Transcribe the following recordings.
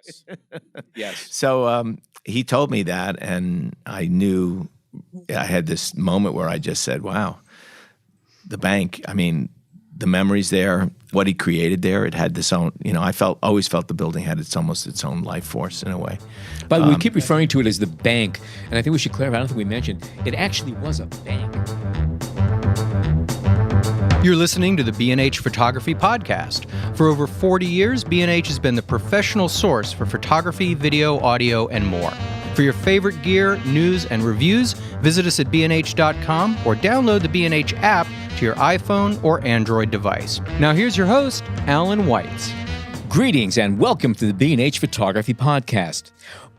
Yes. Yes. So he told me that, and I knew I had this moment where I just said, wow, the bank, I mean, the memories there, what he created there, it had this own, I always felt the building had almost its own life force in a way. But we keep referring to it as the bank, and I think we should clarify, I don't think we mentioned, it actually was a bank. You're listening to the B&H Photography Podcast. For over 40 years, B&H has been the professional source for photography, video, audio, and more. For your favorite gear, news, and reviews, visit us at bnh.com or download the B&H app to your iPhone or Android device. Now here's your host, Alan Weitz. Greetings and welcome to the B&H Photography Podcast.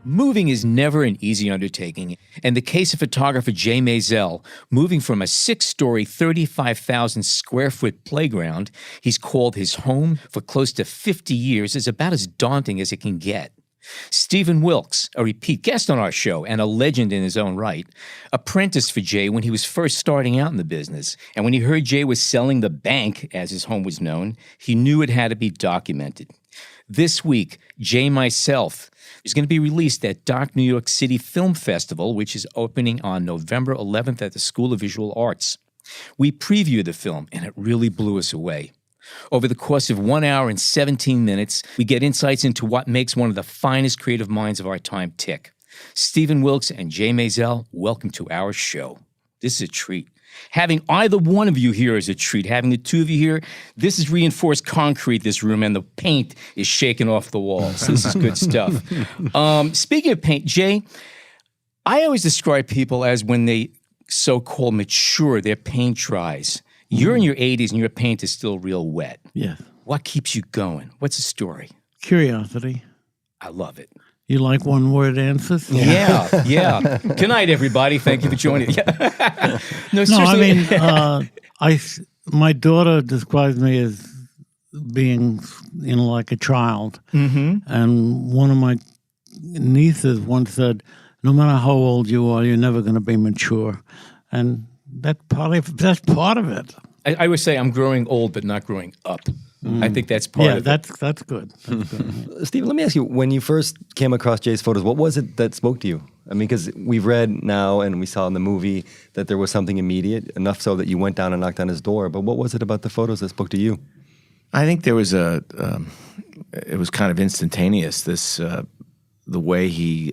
Moving is never an easy undertaking. In the case of photographer Jay Maisel, moving from a 6-story, 35,000 square foot playground he's called his home for close to 50 years is about as daunting as it can get. Stephen Wilkes, a repeat guest on our show and a legend in his own right, apprenticed for Jay when he was first starting out in the business. And when he heard Jay was selling the bank, as his home was known, he knew it had to be documented. This week, Jay myself is going to be released at Dark New York City Film Festival, which is opening on November 11th at the School of Visual Arts. We previewed the film, and it really blew us away. Over the course of 1 hour and 17 minutes, we get insights into what makes one of the finest creative minds of our time tick. Stephen Wilkes and Jay Maisel, welcome to our show. This is a treat. Having either one of you here is a treat. Having the two of you here, this is reinforced concrete, this room, and the paint is shaking off the walls. This is good stuff. Speaking of paint, Jay, I always describe people as when they so-called mature, their paint dries. You're in your 80s and your paint is still real wet. Yes. What keeps you going? What's the story? Curiosity. I love it. You like one-word answers? Yeah. Good night, everybody. Thank you for joining. No, my daughter describes me as being, like a child. Mm-hmm. And one of my nieces once said, no matter how old you are, you're never going to be mature. And that's part of it. I would say I'm growing old, but not growing up. I think that's part of it. Yeah, that's good. That's good. Steve, let me ask you, when you first came across Jay's photos, what was it that spoke to you? I mean, because we've read now and we saw in the movie that there was something immediate, enough so that you went down and knocked on his door. But what was it about the photos that spoke to you? I think there was it was kind of instantaneous, the way he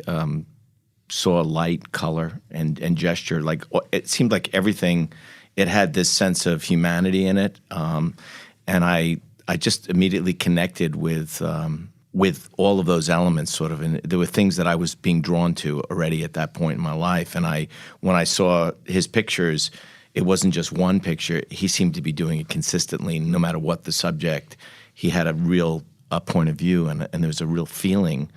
saw light, color, and gesture. Like, it seemed like everything, it had this sense of humanity in it. And I just immediately connected with all of those elements, sort of, and there were things that I was being drawn to already at that point in my life. And when I saw his pictures, it wasn't just one picture. He seemed to be doing it consistently, no matter what the subject. He had a real point of view, and there was a real feeling.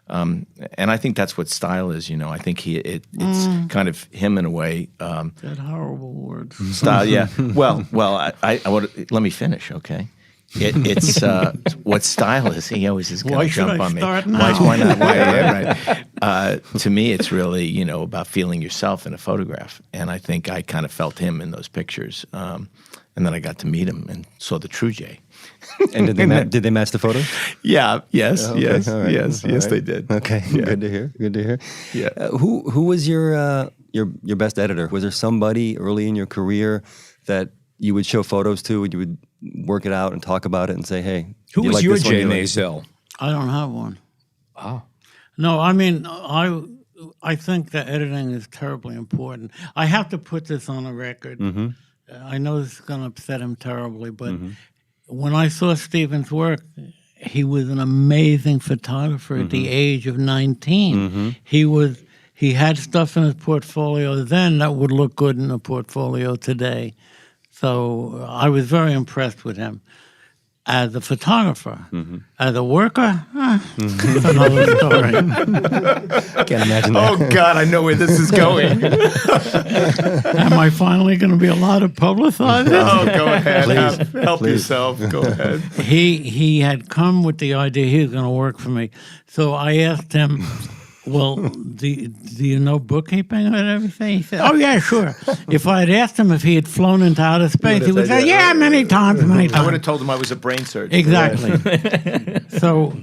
And I think that's what style is. I think it's kind of him in a way. That horrible word. Style, yeah. Well, I let me finish, okay? It's what style is. He always is going to jump on me. Start now? Why not? Right. To me, it's really about feeling yourself in a photograph, and I think I kind of felt him in those pictures. And then I got to meet him and saw the true Jay. And did they match the photos? Yeah. Yes. Okay, yes. right, yes. Yes. right. They did. Okay. Yeah. Good to hear. Yeah. Who was your best editor? Was there somebody early in your career that you would show photos to and you would work it out and talk about it and say, hey, Who was like your this one? Jay Maisel? I don't have one. Oh. No, I mean, I think that editing is terribly important. I have to put this on the record. Mm-hmm. I know this is going to upset him terribly, but when I saw Stephen's work, he was an amazing photographer at the age of 19. He had stuff in his portfolio then that would look good in a portfolio today. So I was very impressed with him. As a photographer, as a worker, it's another story. Can't imagine that. Oh God, I know where this is going. Am I finally going to be allowed to publicize it? Oh, go ahead. Help please. yourself. Go ahead. He had come with the idea he was going to work for me. So I asked him, well, do you know bookkeeping and everything? He said, oh, yeah, sure. If I had asked him if he had flown into outer space, he would say, yeah, many times. I would have told him I was a brain surgeon. Exactly. So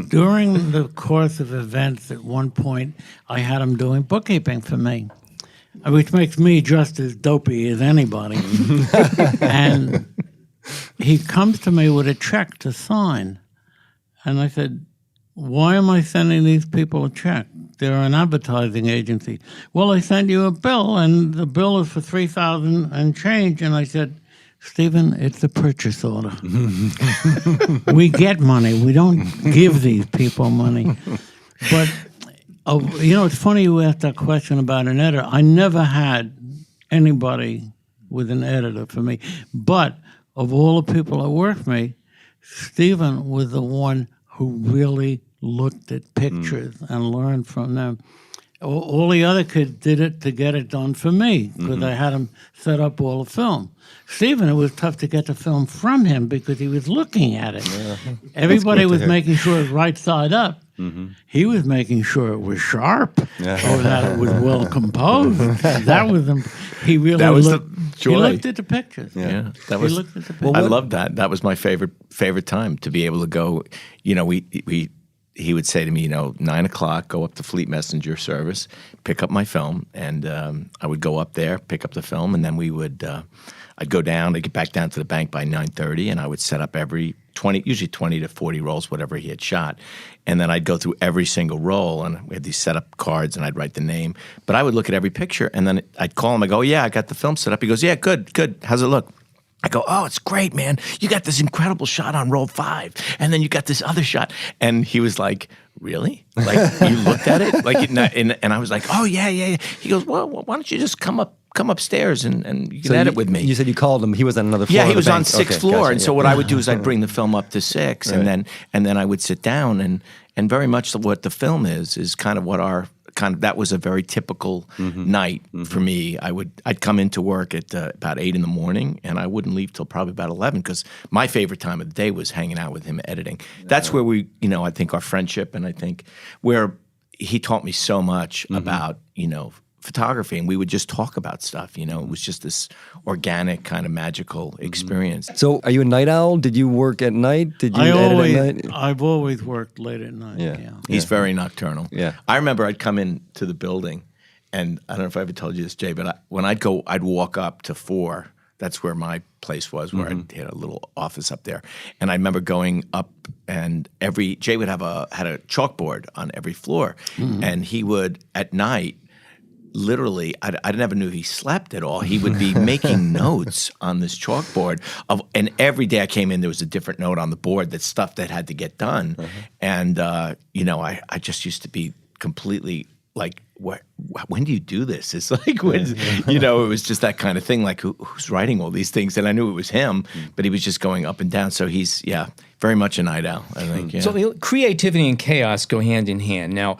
during the course of events, at one point, I had him doing bookkeeping for me, which makes me just as dopey as anybody. And he comes to me with a check to sign. And I said, why am I sending these people a check? They're an advertising agency. Well, I sent you a bill, and the bill is for $3,000 and change. And I said, Stephen, it's a purchase order. We get money. We don't give these people money. But, it's funny you asked that question about an editor. I never had anybody with an editor for me. But of all the people that worked for me, Stephen was the one who really looked at pictures and learned from them. All the other kids did it to get it done for me because I had him set up all the film. Stephen, it was tough to get the film from him because he was looking at it. Yeah. Everybody was making sure it was right side up. He was making sure it was sharp or that it was well composed. That was he really that was looked, the joy. He looked at the pictures. Yeah, that was. He looked at the pictures. I loved that. That was my favorite time to be able to go. He would say to me, 9:00, go up to Fleet Messenger Service, pick up my film, and I would go up there, pick up the film, and then we would. I'd go down. I'd get back down to the bank by 9:30, and I would set up usually 20 to 40 rolls, whatever he had shot, and then I'd go through every single roll, and we had these setup cards, and I'd write the name. But I would look at every picture, and then I'd call him. I go, yeah, I got the film set up. He goes, yeah, good. How's it look? I go, oh, it's great, man. You got this incredible shot on roll 5, and then you got this other shot. And he was like, really? Like, you looked at it? Like, and I was like, oh, yeah. He goes, well, why don't you just come upstairs and you can edit with me. You said you called him. He was on another floor. Yeah, he was on bank. 6th floor. Gotcha, and so what I would do is I'd bring the film up to 6, right. and then I would sit down and very much what the film is kind of what our that was a very typical night for me. I'd come into work at about 8 in the morning, and I wouldn't leave till probably about 11 because my favorite time of the day was hanging out with him editing. That's where we, I think our friendship, and I think where he taught me so much about, photography, and we would just talk about stuff. It was just this organic kind of magical experience. So, are you a night owl? Did you work at night? Did you edit at night? I've always worked late at night. Yeah. He's very nocturnal. Yeah, I remember I'd come into the building, and I don't know if I ever told you this, Jay, but when I'd walk up to 4. That's where my place was, where I had a little office up there. And I remember going up, and Jay would had a chalkboard on every floor, and he would at night. Literally, I never knew he slept at all. He would be making notes on this chalkboard and every day I came in, there was a different note on the board. That's stuff that had to get done. And I just used to be completely like, when do you do this? It's like, it was just that kind of thing. Like, who's writing all these things? And I knew it was him, but he was just going up and down. So he's, very much a night owl, I think. Yeah. So creativity and chaos go hand in hand. Now,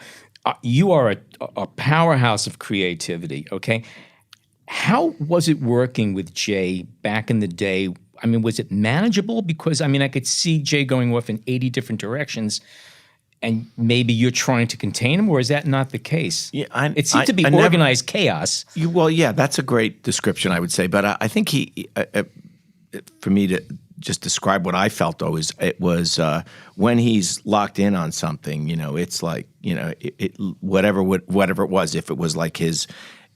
you are a powerhouse of creativity, okay? How was it working with Jay back in the day? I mean, was it manageable? Because, I could see Jay going off in 80 different directions, and maybe you're trying to contain him, or is that not the case? Yeah, it seemed to be organized chaos. That's a great description, I would say. But I think for me to just describe what I felt always, it was when he's locked in on something, it's like, whatever it was, if it was like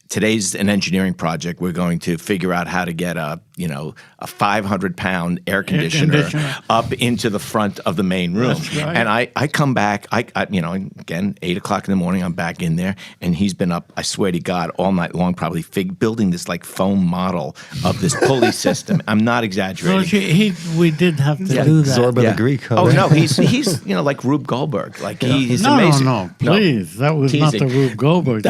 today's an engineering project, we're going to figure out how to get a 500-pound air conditioner up into the front of the main room. That's right. And I come back, again, 8 o'clock in the morning, I'm back in there, and he's been up, I swear to God, all night long, probably building this like foam model of this pulley system. I'm not exaggerating. We did have to do that. Zorba the Greek. Oh, no, he's like Rube Goldberg. Like he's amazing. No, please. That was teasing. Not the Rube Goldberg.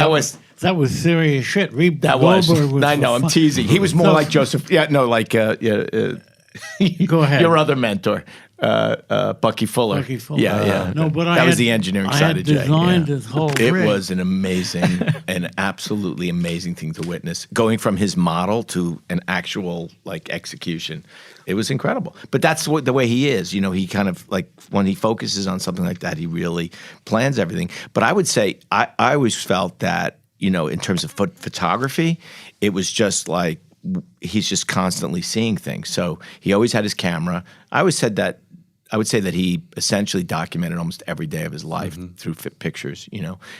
That was serious shit. I know, I'm teasing. He was more like Joseph. Yeah, no, like go ahead. Your other mentor, Bucky Fuller. Yeah. No, but that was the engineering side of Jay. I designed this whole It rig. was an absolutely amazing thing to witness. Going from his model to an actual like execution, it was incredible. But that's the way he is. He kind of like when he focuses on something like that, he really plans everything. But I would say I always felt that. In terms of photography, it was just like he's just constantly seeing things. So he always had his camera. I always said that I would say that he essentially documented almost every day of his life through pictures,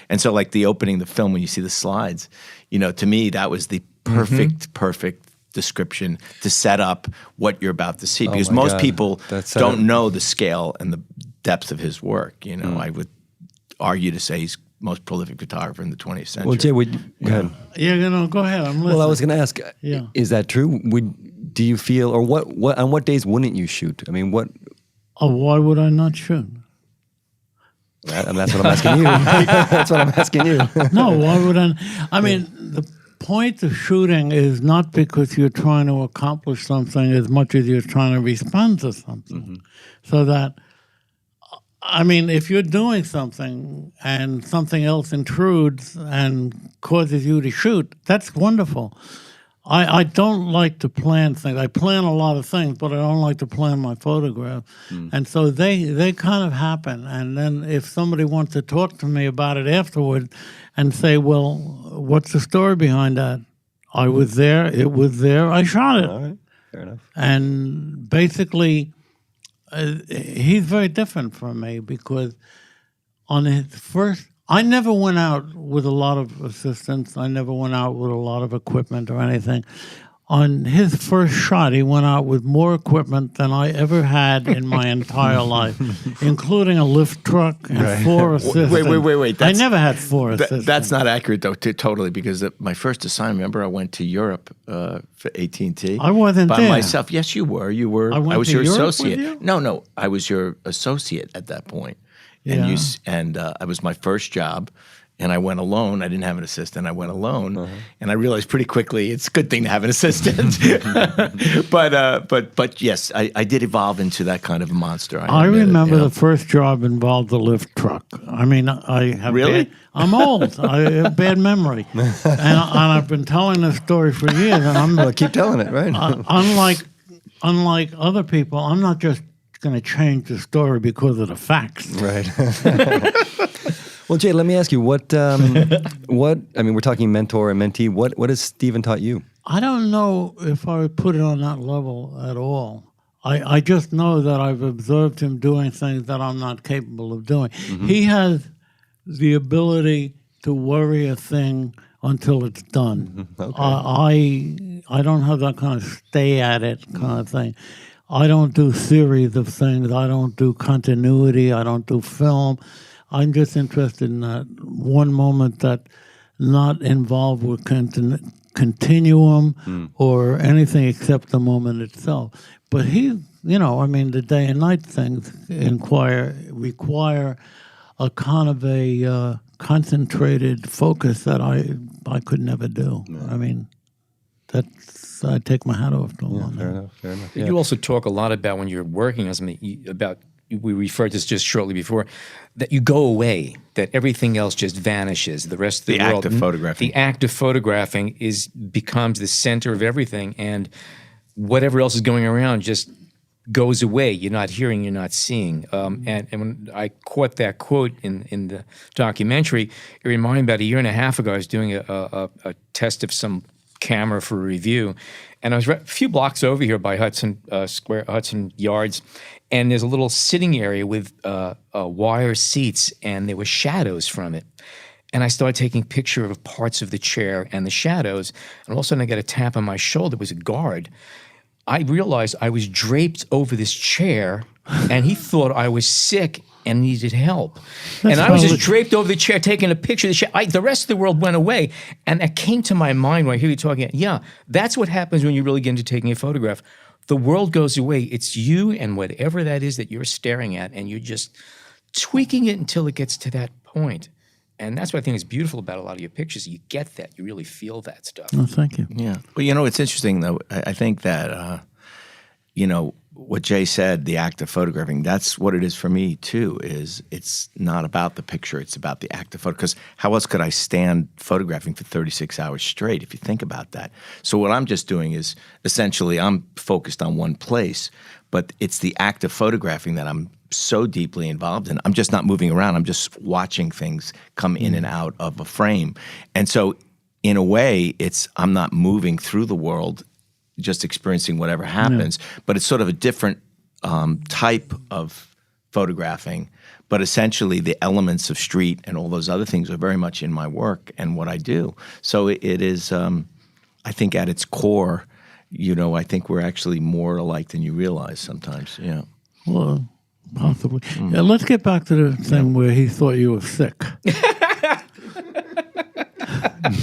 And so like the opening, the film, when you see the slides, to me, that was the perfect description to set up what you're about to see. Because most people don't know the scale and the depth of his work. I would argue to say he's most prolific photographer in the 20th century. Well, Jay, go ahead. Yeah, go ahead. I'm listening. Well, I was going to ask, is that true? Do you feel, or what? On what days wouldn't you shoot? I mean, what? Oh, why would I not shoot? And that's what I'm asking you. That's what I'm asking you. No, why would I? I mean, the point of shooting is not because you're trying to accomplish something as much as you're trying to respond to something. So that, I mean, if you're doing something and something else intrudes and causes you to shoot, that's wonderful. I don't like to plan things. I plan a lot of things, but I don't like to plan my photograph. And so they kind of happen. And then if somebody wants to talk to me about it afterward and say, well, what's the story behind that? I was there. It was there. I shot it. All right. Fair enough. And basically, he's very different from me because on his first... I never went out with a lot of assistants. I never went out with a lot of equipment or anything. On his first shot, he went out with more equipment than I ever had in my entire life, including a lift truck and 4 assistants. Wait. I never had 4 assistants. That's not accurate, though, totally, because my first assignment, remember, I went to Europe for AT&T. I wasn't by there. myself. Yes, you were. I was your Europe associate. with you? No, I was your associate at that point. And it was my first job, and I went alone. I didn't have an assistant. I went alone, and I realized pretty quickly it's a good thing to have an assistant. But yes, I did evolve into that kind of a monster. I remember the first job involved a lift truck. I mean, I have really. I'm old. I have bad memory, and I've been telling this story for years. And I'm keep telling it, right? Unlike other people, I'm not just going to change the story because of the facts. Right. Well, Jay, let me ask you, what, I mean, we're talking mentor and mentee. What has Stephen taught you? I don't know if I would put it on that level at all. I just know that I've observed him doing things that I'm not capable of doing. He has the ability to worry a thing until it's done. Okay. I don't have that kind of stay at it kind of thing. I don't do series of things. I don't do continuity. I don't do film. I'm just interested in that one moment that's not involved with continuum or anything except the moment itself. But he, the day and night things require a kind of a concentrated focus that I could never do. I mean, I take my hat off to him on that. Fair enough. Yeah. You also talk a lot about when you're working on something, we referred to this just shortly before, that you go away, that everything else just vanishes. The rest of the world. The act of photographing. The act of photographing becomes the center of everything, and whatever else is going around just goes away. You're not hearing, you're not seeing. And when I caught that quote in the documentary, it reminded me about a year and a half ago, I was doing a test of some camera for a review, and I was a few blocks over here by Hudson Yards, and there's a little sitting area with wire seats, and there were shadows from it. And I started taking picture of parts of the chair and the shadows, and all of a sudden I got a tap on my shoulder. It was a guard. I realized I was draped over this chair, and he thought I was sick and needed help. And I was just draped over the chair, taking a picture of the chair. The rest of the world went away. And it came to my mind when I hear you talking, that's what happens when you really get into taking a photograph. The world goes away. It's you and whatever that is that you're staring at, and you're just tweaking it until it gets to that point. And that's what I think is beautiful about a lot of your pictures. You get that. You really feel that stuff. Oh, thank you. Yeah. Well, it's interesting, though. I think that, what Jay said, the act of photographing, that's what it is for me, too, is it's not about the picture. It's about the act of photo. Because how else could I stand photographing for 36 hours straight, if you think about that? So what I'm just doing is, essentially, I'm focused on one place, but it's the act of photographing that I'm so deeply involved in. I'm just not moving around. I'm just watching things come in and out of a frame. And so, in a way, I'm not moving through the world, just experiencing whatever happens, but it's sort of a different type of photographing, but essentially the elements of street and all those other things are very much in my work and what I do. So it is, I think at its core, I think we're actually more alike than you realize sometimes. Yeah. Well, possibly. Yeah, let's get back to the thing where he thought you were sick.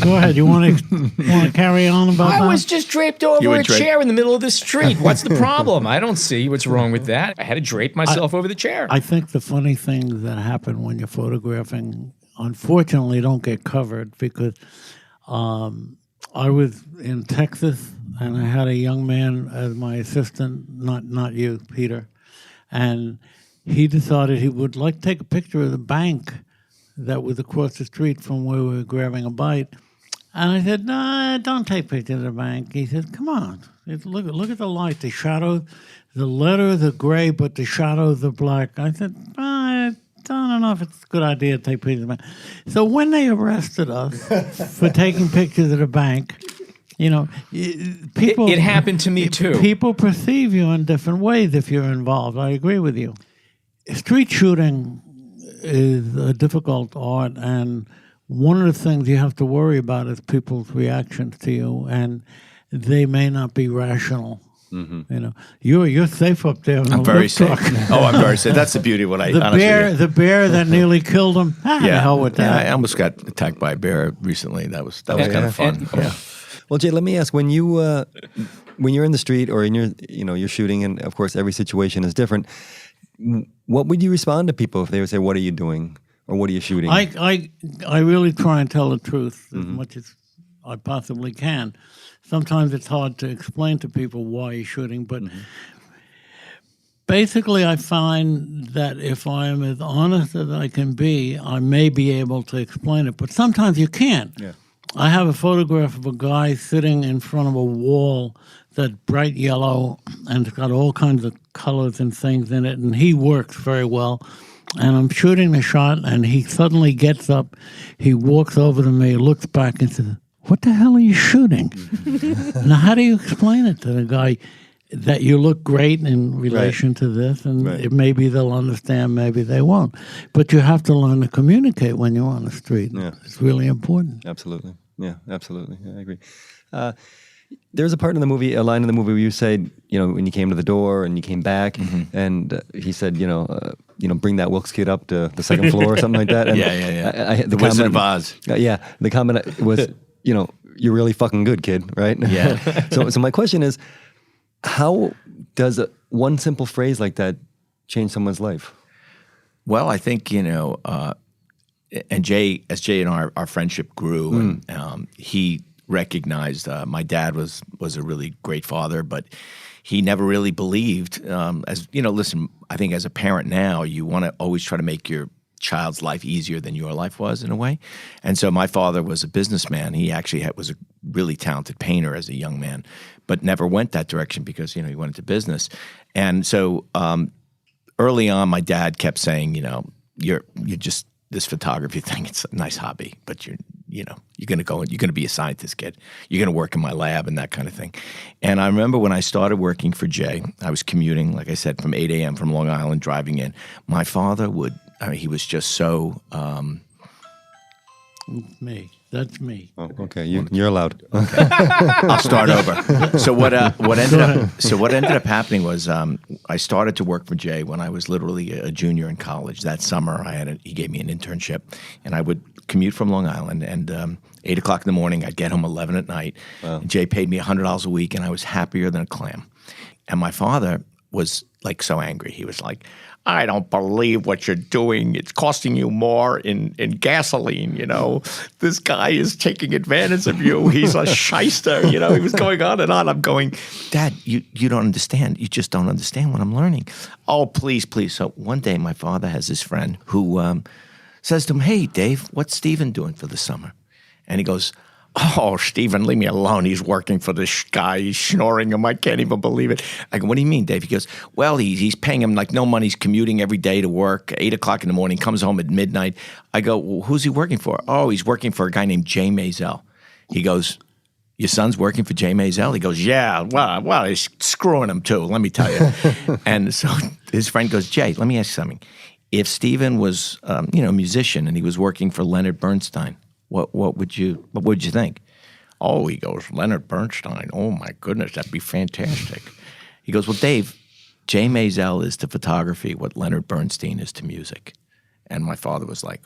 Go ahead. You want to carry on about that? I was just draped over a chair in the middle of the street. What's the problem? I don't see what's wrong with that. I had to drape myself over the chair. I think the funny things that happen when you're photographing, unfortunately, don't get covered because I was in Texas and I had a young man as my assistant, not you, Peter, and he decided he would like to take a picture of the bank that was across the street from where we were grabbing a bite. And I said, no, don't take pictures of the bank. He said, come on, look at the light, the shadows, the letters are gray, but the shadows are black. I said, I don't know if it's a good idea to take pictures of the bank. So when they arrested us for taking pictures of the bank, people... It happened to me too. People perceive you in different ways if you're involved. I agree with you. Street shooting is a difficult art, and one of the things you have to worry about is people's reactions to you, and they may not be rational. Mm-hmm. You're safe up there. I'm very safe. I'm very safe. That's the beauty of what I the bear that nearly killed him. The hell with that. I almost got attacked by a bear recently. That was kind of fun. Well, Jay, let me ask: when you're in the street or in you're shooting, and of course every situation is different. What would you respond to people if they would say, "What are you doing?" or "What are you shooting?" I really try and tell the truth as much as I possibly can. Sometimes it's hard to explain to people why you're shooting, but basically I find that if I am as honest as I can be, I may be able to explain it. But sometimes you can't. Yeah. I have a photograph of a guy sitting in front of a wall that's bright yellow and it's got all kinds of colors and things in it, and he works very well. And I'm shooting the shot, and he suddenly gets up, he walks over to me, looks back and says, "What the hell are you shooting?" Now, how do you explain it to the guy that you look great in relation to this? And maybe they'll understand, maybe they won't. But you have to learn to communicate when you're on the street. Yeah. It's really important. Absolutely. Yeah, absolutely. Yeah, I agree. There's a part in the movie, a line in the movie where you said, when you came to the door and you came back, and he said, bring that Wilkes kid up to the second floor or something like that. And the Wizard of Oz. The comment was, you're really fucking good, kid, right? Yeah. So my question is, how does one simple phrase like that change someone's life? Well, I think, and as Jay and our friendship grew, and he recognized my dad was a really great father, but he never really believed. Listen, I think as a parent now, you want to always try to make your child's life easier than your life was in a way. And so my father was a businessman. He actually was a really talented painter as a young man, but never went that direction because, he went into business. And so early on, my dad kept saying, you're just this photography thing. It's a nice hobby, but you're going to be a scientist, kid. You're going to work in my lab and that kind of thing. And I remember when I started working for Jay, I was commuting, like I said, from 8 a.m. from Long Island, driving in. My father he was just so... Me. That's me. Oh, okay. You're allowed. Okay. I'll start over. So what ended up happening was I started to work for Jay when I was literally a junior in college. That summer, he gave me an internship, and I would commute from Long Island, and 8 o'clock in the morning, I'd get home 11 at night. Wow. And Jay paid me $100 a week, and I was happier than a clam. And my father was so angry. He was like, "I don't believe what you're doing. It's costing you more in gasoline, This guy is taking advantage of you. He's a shyster, He was going on and on. I'm going, "Dad, you don't understand. You just don't understand what I'm learning." "Oh, please, please." So one day my father has this friend who says to him, "Hey, Dave, what's Steven doing for the summer?" And he goes, "Oh, Steven, leave me alone. He's working for this guy. He's snoring him. I can't even believe it." I go, "What do you mean, Dave?" He goes, "Well, he's paying him like no money. He's commuting every day to work, 8 o'clock in the morning, comes home at midnight." I go, "Well, who's he working for?" "Oh, he's working for a guy named Jay Maisel." He goes, your son's working for Jay Maisel? He goes, yeah, well, he's screwing him too, let me tell you. And so his friend goes, Jay, let me ask you something. If Stephen was, a musician and he was working for Leonard Bernstein, what would you think? Oh, he goes, Leonard Bernstein, oh my goodness, that'd be fantastic. He goes, well, Dave, Jay Maisel is to photography what Leonard Bernstein is to music. And my father was like,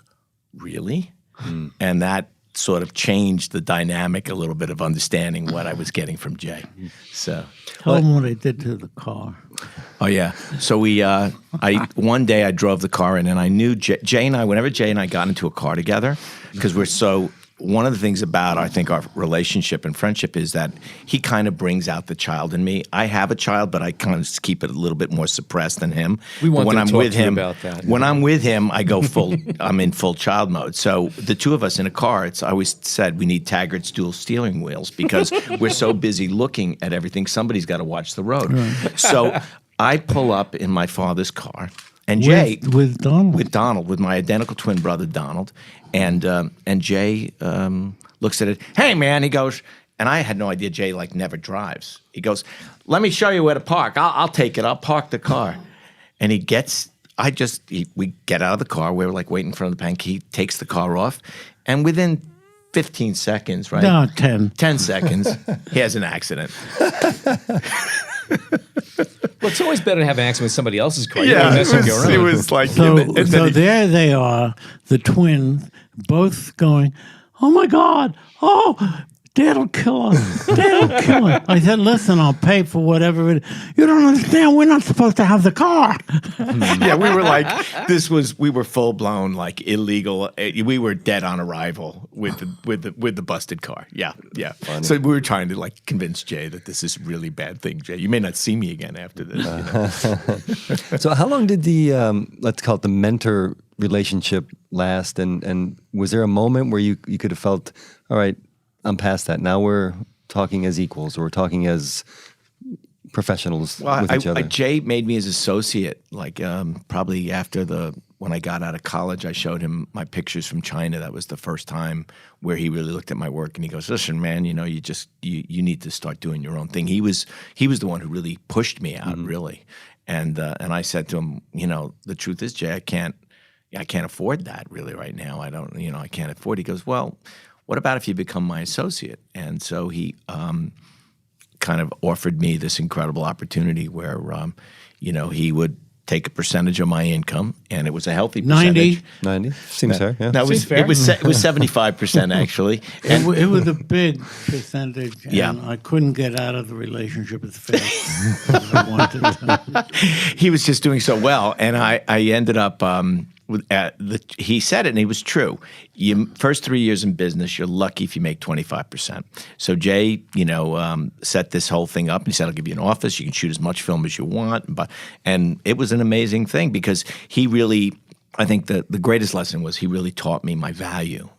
really? And that sort of changed the dynamic a little bit of understanding what I was getting from Jay. So Tell them what I did to the car. Oh yeah. So one day I drove the car in, and I knew Jay and I. Whenever Jay and I got into a car together, because we're so. One of the things about, I think, our relationship and friendship is that he kind of brings out the child in me. I have a child, but I kind of keep it a little bit more suppressed than him. We want when to I'm talk with to you him, about that. When I'm with him, I go full. I'm in full child mode. So the two of us in a car, I always said we need Taggart's dual steering wheels because we're so busy looking at everything. Somebody's got to watch the road. Right. So I pull up in my father's car. And Jay with Donald, with my identical twin brother Donald, and Jay looks at it. Hey man, he goes, and I had no idea Jay never drives. He goes, let me show you where to park. I'll take it. I'll park the car. And we get out of the car. We're waiting in front of the bank. He takes the car off, and within 15 seconds, right? No, 10. 10 seconds, he has an accident. Well, it's always better to have an accident with somebody else's car. Yeah, it was like so there they are, the twins, both going, oh my God, oh, Dad'll kill us, Dad'll kill us. I said, listen, I'll pay for whatever it is. You don't understand, we're not supposed to have the car. Yeah, we were we were full blown illegal. We were dead on arrival with the busted car. Yeah. Funny. So we were trying to convince Jay that this is a really bad thing. Jay, you may not see me again after this. So how long did the let's call it the mentor relationship last? And was there a moment where you could have felt, all right, I'm past that. Now we're talking as equals, or we're talking as professionals with each other. Jay made me his associate. Probably after when I got out of college, I showed him my pictures from China. That was the first time where he really looked at my work, and he goes, "Listen, man, you need to start doing your own thing." He was the one who really pushed me out, really. And I said to him, the truth is, Jay, I can't afford that really right now. I can't afford it. He goes, well, what about if you become my associate? And so he kind of offered me this incredible opportunity where, he would take a percentage of my income, and it was a healthy percentage. 90? Seems fair, yeah. Seems fair. It was 75% actually. It was a big percentage, and yeah. I couldn't get out of the relationship as fast as I wanted to. He was just doing so well, and I ended up he said it, and it was true. First 3 years in business, you're lucky if you make 25%. So Jay, set this whole thing up, and he said, I'll give you an office. You can shoot as much film as you want. And it was an amazing thing because he really, I think the greatest lesson was he really taught me my value.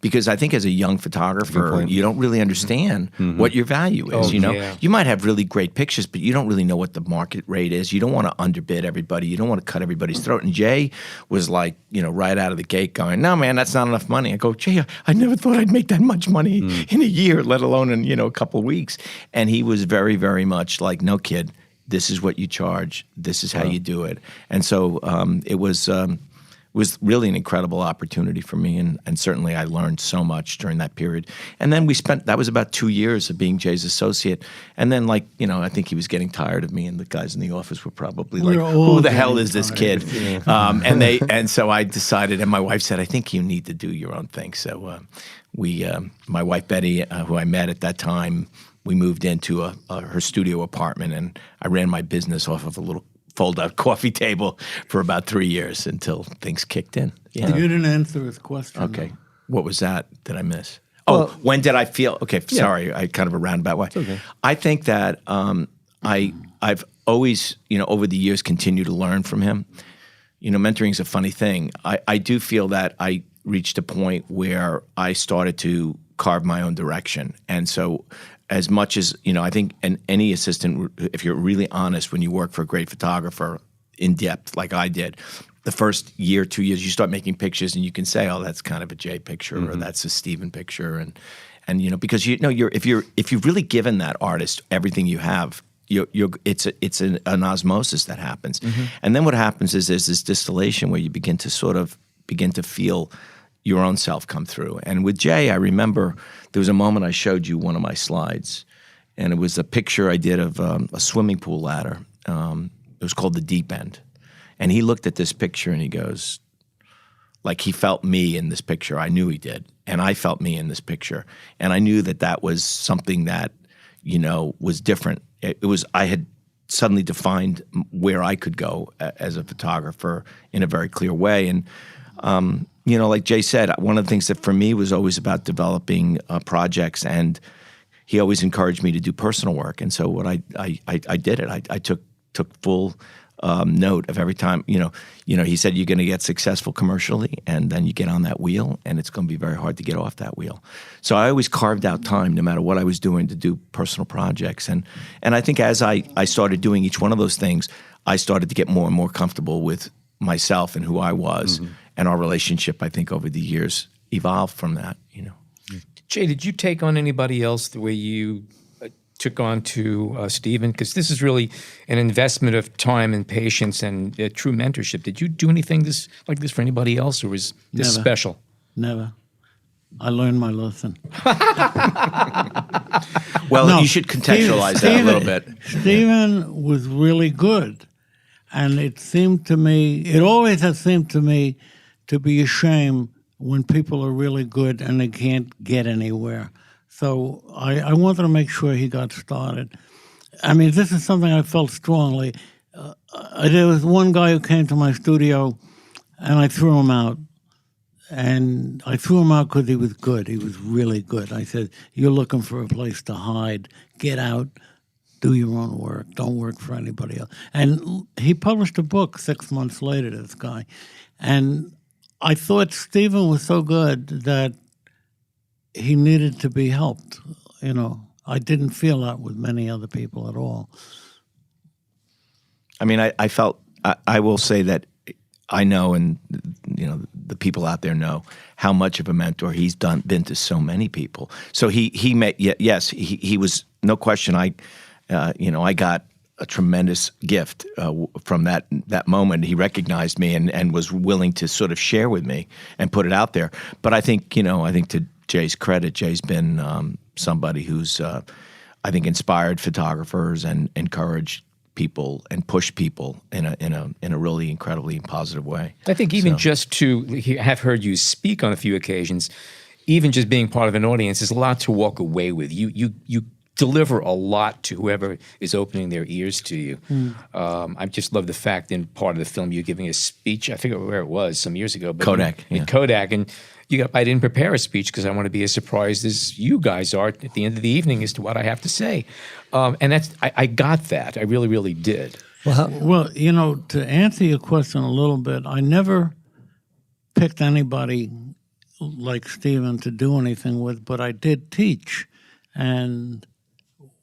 Because I think as a young photographer, you don't really understand what your value is. You might have really great pictures, but you don't really know what the market rate is. You don't want to underbid everybody. You don't want to cut everybody's throat. And Jay was right out of the gate going, no, man, that's not enough money. I go, Jay, I never thought I'd make that much money in a year, let alone in, a couple of weeks. And he was very, very much like, no, kid, this is what you charge. This is how you do it. And so it was really an incredible opportunity for me, and certainly I learned so much during that period. And then that was about 2 years of being Jay's associate. And then I think he was getting tired of me, and the guys in the office were probably who the hell is this kid? And so I decided, and my wife said, I think you need to do your own thing. So my wife Betty, who I met at that time, we moved into her studio apartment, and I ran my business off of a little fold-out coffee table for about 3 years until things kicked in. Yeah. You didn't answer his question. Okay. What was that? Did I miss? When did I feel? Okay, sorry. I kind of a roundabout way. It's okay. I think that I've always, over the years, continued to learn from him. Mentoring is a funny thing. I do feel that I reached a point where I started to carve my own direction. And so as much as, I think any assistant, if you're really honest, when you work for a great photographer in depth like I did, the first year, 2 years, you start making pictures and you can say, oh, that's kind of a Jay picture or that's a Stephen picture. And because if you've really given that artist everything you have, it's an osmosis that happens. And then what happens is there's this distillation where you begin to feel your own self come through. And with Jay, I remember there was a moment I showed you one of my slides, and it was a picture I did of a swimming pool ladder. It was called The Deep End. And he looked at this picture and he goes, like he felt me in this picture. I knew he did. And I felt me in this picture. And I knew that was something that, was different. I had suddenly defined where I could go as a photographer in a very clear way. And, like Jay said, one of the things that for me was always about developing projects, and he always encouraged me to do personal work. And so what I did it. I took full note of every time, he said, you're going to get successful commercially, and then you get on that wheel, and it's going to be very hard to get off that wheel. So I always carved out time, no matter what I was doing, to do personal projects. And I think as I started doing each one of those things, I started to get more and more comfortable with myself and who I was. And our relationship, I think, over the years evolved from that, Jay, did you take on anybody else the way you took on to Stephen? Because this is really an investment of time and patience and true mentorship. Did you do anything like this for anybody else, or was this Never. special? Never. I learned my lesson. Well, you should contextualize that a little bit. Stephen was really good. And it always has seemed to me to be a shame when people are really good and they can't get anywhere. So I wanted to make sure he got started. I mean, this is something I felt strongly. There was one guy who came to my studio, and I threw him out. And I threw him out because he was good. He was really good. I said, you're looking for a place to hide. Get out. Do your own work. Don't work for anybody else. And he published a book 6 months later, this guy. And I thought Stephen was so good that he needed to be helped. I didn't feel that with many other people at all. I mean, I felt, I will say that I know, and the people out there know how much of a mentor he's been to so many people. So he was, no question, I got a tremendous gift from that moment. He recognized me and was willing to sort of share with me and put it out there. But I think to Jay's credit, Jay's been somebody who's, I think, inspired photographers and encouraged people and push people in a really incredibly positive way. I think even just to have heard you speak on a few occasions, even just being part of an audience is a lot to walk away with. You deliver a lot to whoever is opening their ears to you. I just love the fact in part of the film you're giving a speech. I forget where it was some years ago. But Kodak. In Kodak. And I didn't prepare a speech because I want to be as surprised as you guys are at the end of the evening as to what I have to say. And I got that. I really, really did. Well, to answer your question a little bit, I never picked anybody like Stephen to do anything with, but I did teach. And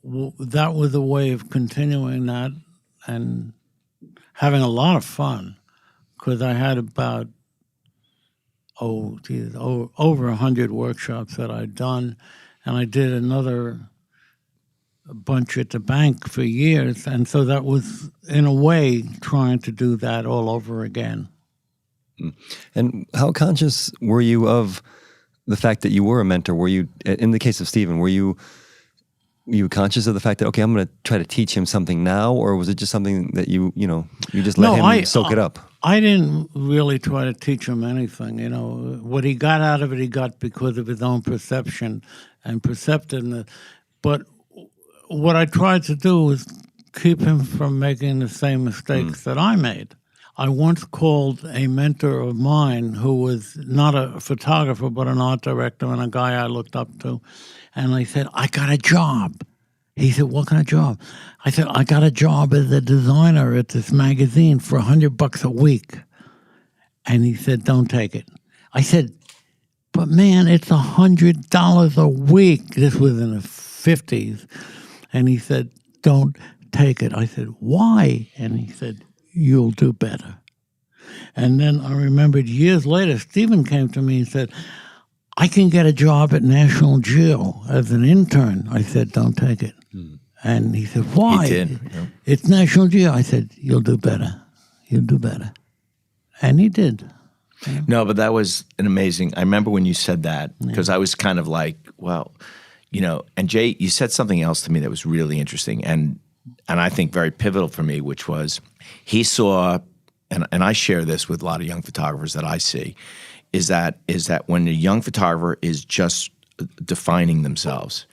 that was a way of continuing that and having a lot of fun, because I had about over 100 workshops that I'd done, and I did another bunch at the bank for years, and so that was, in a way, trying to do that all over again. And how conscious were you of the fact that you were a mentor? Were you, in the case of Stephen, were you conscious of the fact that, okay, I'm going to try to teach him something now, or was it just something that you just let him soak it up? I didn't really try to teach him anything. What he got out of it, he got because of his own perception and perceptiveness. But what I tried to do was keep him from making the same mistakes that I made. I once called a mentor of mine who was not a photographer but an art director and a guy I looked up to, and I said, I got a job. He said, what kind of job? I said, I got a job as a designer at this magazine for $100 a week. And he said, don't take it. I said, but man, it's $100 a week. This was in the 50s. And he said, don't take it. I said, why? And he said, you'll do better. And then I remembered years later, Stephen came to me and said, I can get a job at National Geo as an intern. I said, don't take it. And he said, why? He did. Yeah. It's National Geo. I said, you'll do better. You'll do better. And he did. No, but that was an amazing. I remember when you said that because I was kind of like, well, you know. And Jay, you said something else to me that was really interesting, and I think very pivotal for me, which was he saw, and I share this with a lot of young photographers that I see, is that when a young photographer is just defining themselves.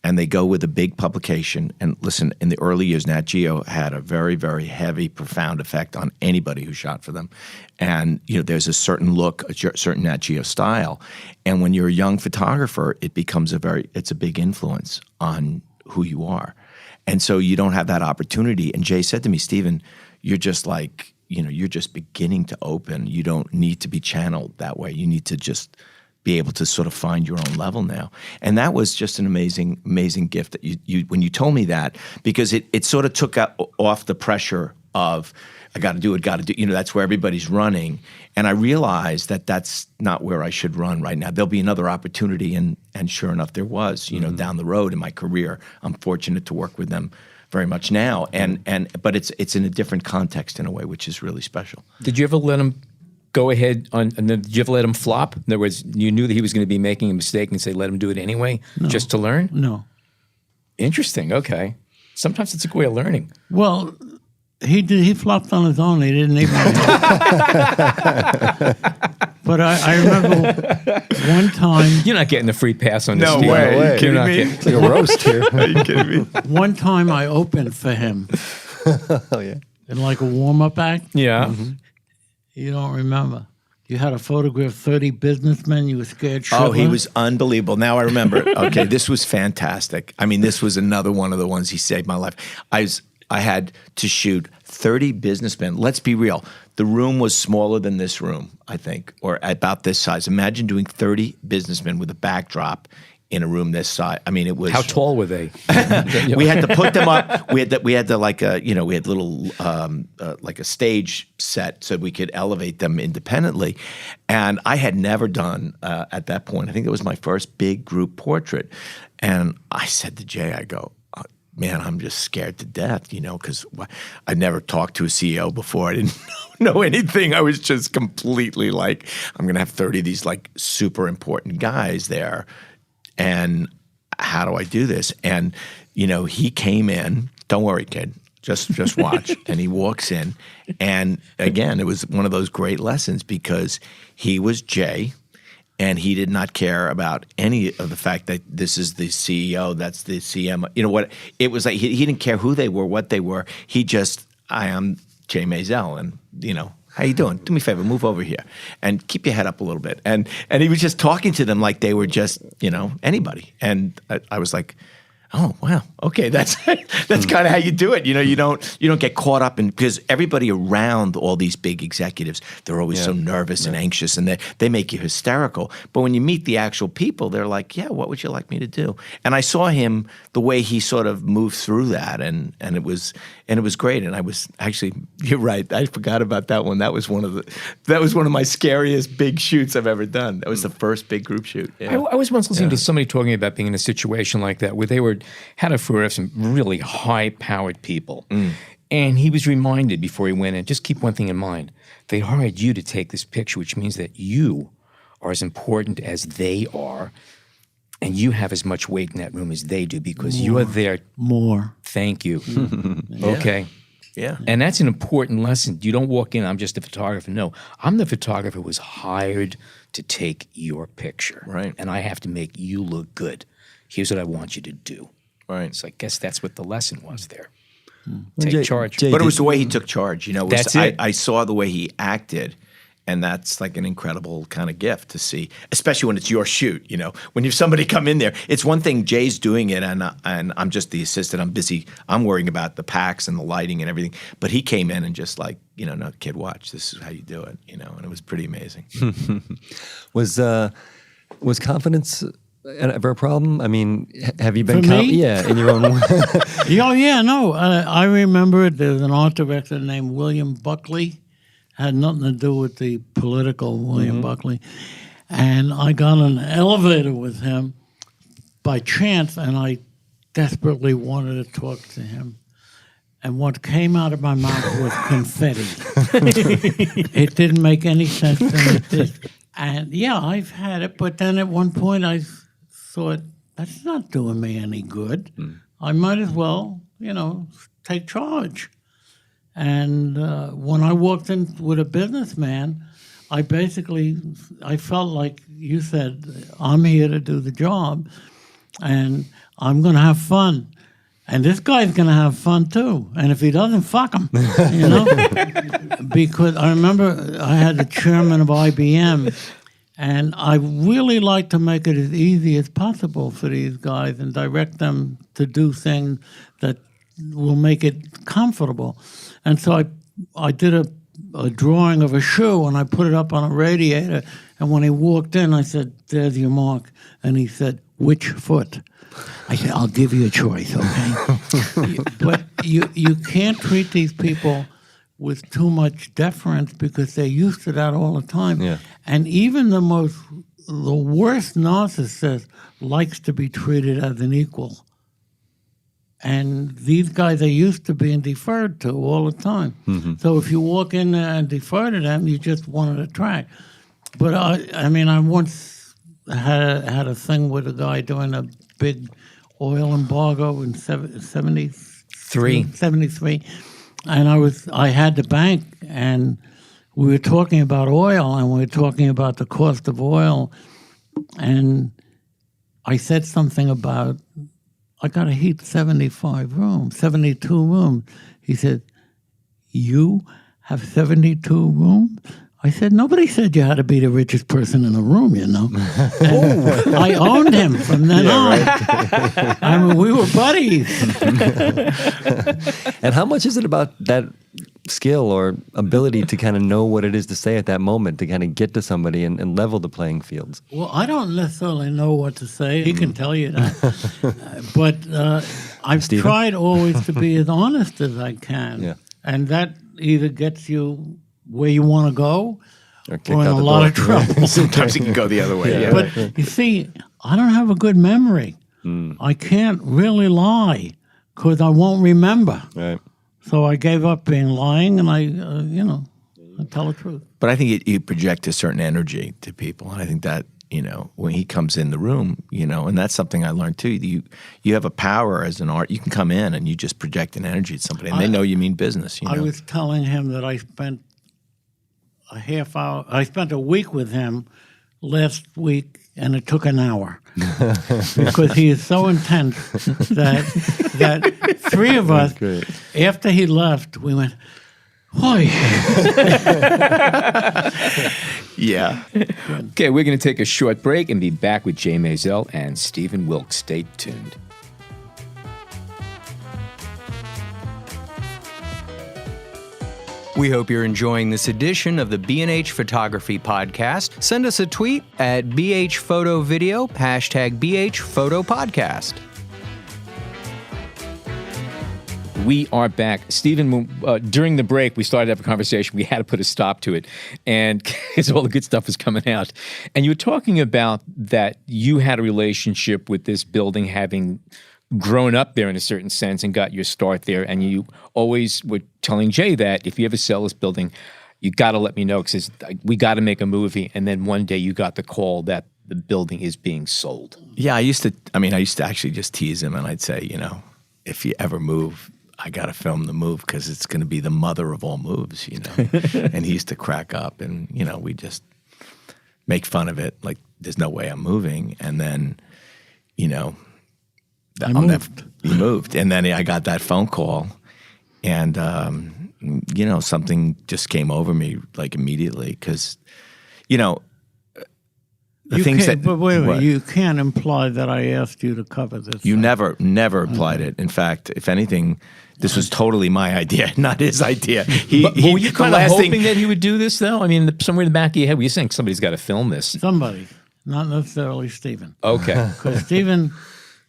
And they go with a big publication. And listen, in the early years, Nat Geo had a very, very heavy, profound effect on anybody who shot for them. And you know, there's a certain look, a certain Nat Geo style. And when you're a young photographer, it becomes it's a big influence on who you are. And so you don't have that opportunity. And Jay said to me, Stephen, you're just like, you know, you're just beginning to open. You don't need to be channeled that way. You need to just be able to sort of find your own level now. And that was just an amazing, amazing gift that you when you told me that, because it sort of took off the pressure of, I got to do, you know, that's where everybody's running. And I realized that that's not where I should run right now. There'll be another opportunity. And sure enough, there was, you know, down the road in my career. I'm fortunate to work with them very much now. But it's in a different context in a way, which is really special. Did you ever let them go ahead and then did you ever let him flop? In other words, you knew that he was going to be making a mistake and say, let him do it anyway, just to learn? No. Interesting. Okay. Sometimes it's a good way of learning. Well, he flopped on his own. He didn't even. But I remember one time. You're not getting the free pass on this. No deal. way. Are you kidding You're not me? getting. It's like a roast here. Are you kidding me? One time I opened for him Oh yeah. in like a warm-up act. Yeah. You don't remember. You had a photograph 30 businessmen. You were scared. Oh, he shitless. was unbelievable. Now I remember. Okay, this was fantastic. I mean, this was another one of the ones he saved my life. I had to shoot 30 businessmen. Let's be real. The room was smaller than this room, I think, or about this size. Imagine doing 30 businessmen with a backdrop in a room this size. I mean, it was. How tall were they? We had to put them up. We had to like a, you know, we had little like a stage set so we could elevate them independently. And I had never done at that point. I think it was my first big group portrait. And I said to Jay, I go, man, I'm just scared to death, you know, because I never talked to a CEO before. I didn't know anything. I was just completely like, I'm going to have 30 of these like super important guys there. And how do I do this? And, you know, he came in, don't worry, kid, just watch. And he walks in. And again, it was one of those great lessons because he was Jay and he did not care about any of the fact that this is the CEO, that's the CM. You know what? It was like he didn't care who they were, what they were. He just, I am Jay Maisel and, you know, how you doing? Do me a favor, move over here and keep your head up a little bit. And he was just talking to them like they were just, you know, anybody. And I was like, oh wow, okay, that's kind of how you do it. You know, you don't get caught up in, because everybody around all these big executives, they're always so nervous and anxious, and they make you hysterical. But when you meet the actual people, they're like, yeah, what would you like me to do? And I saw him, the way he sort of moved through that, and it was great. And I was actually, you're right, I forgot about that one. That was one of my scariest big shoots I've ever done. That was the first big group shoot. Yeah. I was once listening to somebody talking about being in a situation like that where they had a photo of some really high-powered people. And he was reminded before he went in, just keep one thing in mind. They hired you to take this picture, which means that you are as important as they are, and you have as much weight in that room as they do because you are there. More. Thank you. Okay. Yeah. And that's an important lesson. You don't walk in, I'm just a photographer. No, I'm the photographer who was hired to take your picture. Right. And I have to make you look good. Here's what I want you to do. Right. So I guess that's what the lesson was there. Well, Take charge. Jay, But it was the way he took charge. You know, That's it. I saw the way he acted, and that's like an incredible kind of gift to see, especially when it's your shoot. You know, when you have somebody come in there, it's one thing Jay's doing it, and I'm just the assistant. I'm busy. I'm worrying about the packs and the lighting and everything. But he came in and just like, you know, no, kid, watch. This is how you do it. You know, and it was pretty amazing. Was confidence ever a problem? I mean, have you been For me? in your own way? Oh, yeah, no. I remember it. There was an art director named William Buckley. Had nothing to do with the political William Buckley. And I got on an elevator with him by chance, and I desperately wanted to talk to him. And what came out of my mouth was confetti. It didn't make any sense, and it did. And yeah, I've had it, but then at one point I thought, that's not doing me any good. I might as well, take charge. And when I walked in with a businessman, I felt like you said, I'm here to do the job, and I'm going to have fun. And this guy's going to have fun, too. And if he doesn't, fuck him, Because I remember I had the chairman of IBM, and I really like to make it as easy as possible for these guys and direct them to do things that will make it comfortable. And so I did a drawing of a shoe, and I put it up on a radiator. And when he walked in, I said, there's your mark. And he said, which foot? I said, I'll give you a choice, okay? But you can't treat these people with too much deference because they're used to that all the time. Yeah. And even the worst narcissist likes to be treated as an equal. And these guys are used to being deferred to all the time. Mm-hmm. So if you walk in there and defer to them, you just want to attract. But I once had a thing with a guy doing a big oil embargo in 73. And I had the bank, and we were talking about oil, and we were talking about the cost of oil. And I said something about, I got to heat 72 rooms. He said, you have 72 rooms? I said, nobody said you had to be the richest person in the room, And I owned him from then on. Right. I mean, we were buddies. And how much is it about that skill or ability to kind of know what it is to say at that moment, to kind of get to somebody and level the playing fields? Well, I don't necessarily know what to say. He can tell you that. But I've tried always to be as honest as I can. Yeah. And that either gets you where you want to go or in a lot of trouble. Sometimes it can go the other way. Yeah. But you see, I don't have a good memory. I can't really lie because I won't remember. Right. So I gave up being lying, and I tell the truth. But I think you project a certain energy to people, and I think that when he comes in the room, and that's something I learned too. You have a power as an art. You can come in and you just project an energy to somebody, and they know you mean business. I was telling him that I spent I spent a week with him last week, and it took an hour because he is so intense that three of us, after he left, we went, "Hoy." Yeah. Okay, we're going to take a short break and be back with Jay Maisel and Stephen Wilkes. Stay tuned. We hope you're enjoying this edition of the B&H Photography Podcast. Send us a tweet at BHPhotoVideo, #BHPhotoPodcast. We are back. Stephen, during the break, we started to have a conversation. We had to put a stop to it, and because all the good stuff was coming out. And you were talking about that you had a relationship with this building, having grown up there in a certain sense and got your start there. And you always were telling Jay that if you ever sell this building, you got to let me know because we got to make a movie. And then one day you got the call that the building is being sold. Yeah, I used to actually just tease him, and I'd say, if you ever move, I got to film the move because it's going to be the mother of all moves, And he used to crack up, and, we just make fun of it. Like, there's no way I'm moving. And then, I moved. He moved. And then I got that phone call, and, something just came over me, like, immediately because, the things that... But wait a minute, you can't imply that I asked you to cover this. You never implied it. In fact, if anything, this was totally my idea, not his idea. But were you kind of hoping that he would do this, though? I mean, somewhere in the back of your head, were you saying somebody's got to film this? Somebody, not necessarily Stephen. Okay. Because Stephen,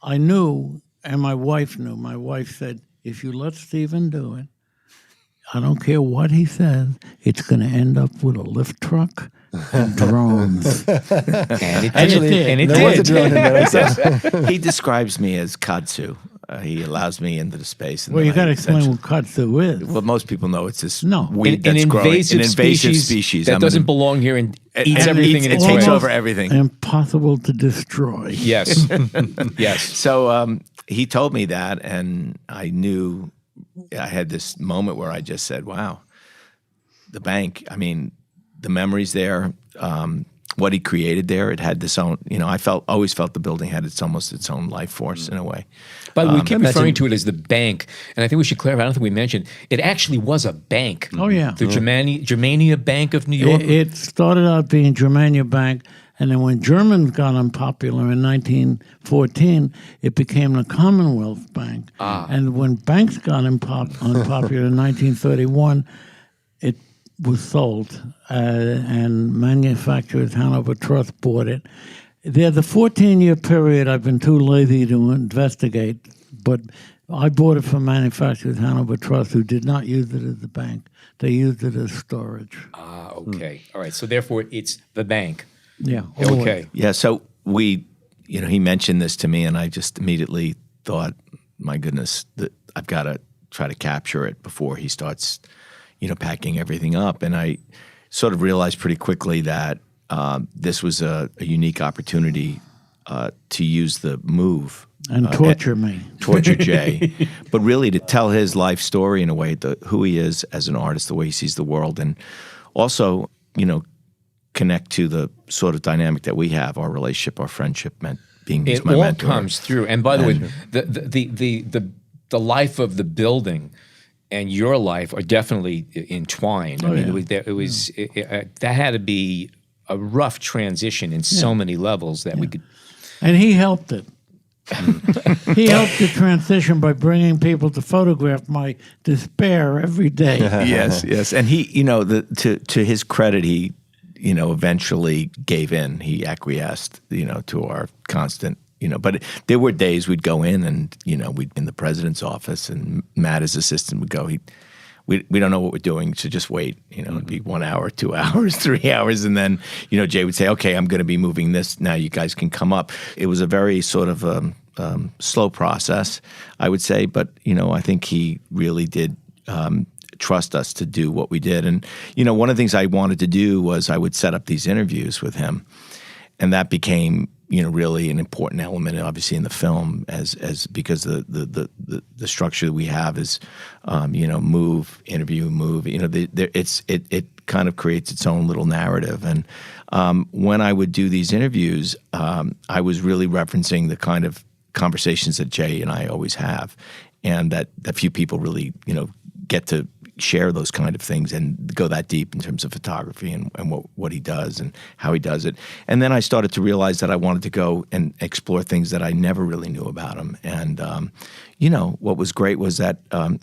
I knew, and my wife knew. My wife said, if you let Stephen do it, I don't care what he says, it's going to end up with a lift truck and drones. And it And it did. And it There was a did. drone in there. I saw. He describes me as Katsu. He allows me into the space. And Well, you then got to I explain essentially- what kudzu is. Well, most people know it's this No. weed An that's growing. invasive, An invasive species. that I'm doesn't an- belong here and it- eats and everything in it its takes way. over everything. Impossible to destroy. Yes. Yes. So he told me that, and I knew I had this moment where I just said, wow, the bank, I mean, the memories there, what he created there, it had this own, I always felt the building had almost its own life force in a way. By the way, we keep referring to it as the bank, and I think we should clarify. I don't think we mentioned it actually was a bank. Oh, yeah. The Germania Bank of New York. It started out being Germania Bank, and then when Germans got unpopular in 1914, it became the Commonwealth Bank. And when banks got unpopular in 1931, it was sold, and manufacturers Hanover Trust bought it. There, the 14-year period, I've been too lazy to investigate, but I bought it from manufacturers Hanover Trust, who did not use it as a bank. They used it as storage. Okay. All right. So therefore, it's the bank. Yeah. Okay. Yeah, so he mentioned this to me, and I just immediately thought, my goodness, that I've got to try to capture it before he starts, packing everything up. And I sort of realized pretty quickly that this was a unique opportunity to use the move. And torture me. Torture Jay, but really to tell his life story in a way, who he is as an artist, the way he sees the world, and also, connect to the sort of dynamic that we have, our relationship, our friendship, being It my all mentor. comes through. And by the way, the life of the building and your life are definitely entwined. I mean, that had to be a rough transition in so many levels that we could. And he helped it. He helped the transition by bringing people to photograph my despair every day. Yes, and he, to his credit, he, eventually gave in. He acquiesced, to our constant, But there were days we'd go in and, we'd in the president's office, and Matt, his assistant, would go. We don't know what we're doing, so just wait. It'd be 1 hour, 2 hours, 3 hours, and then Jay would say, "Okay, I'm going to be moving this now. You guys can come up." It was a very sort of slow process, I would say, but I think he really did trust us to do what we did. And one of the things I wanted to do was I would set up these interviews with him, and that became really an important element, obviously, in the film, as because the structure that we have is, move, interview, move. It kind of creates its own little narrative. And when I would do these interviews, I was really referencing the kind of conversations that Jay and I always have, and that few people really get to share those kind of things and go that deep in terms of photography and what he does and how he does it. And then I started to realize that I wanted to go and explore things that I never really knew about him. And, what was great was that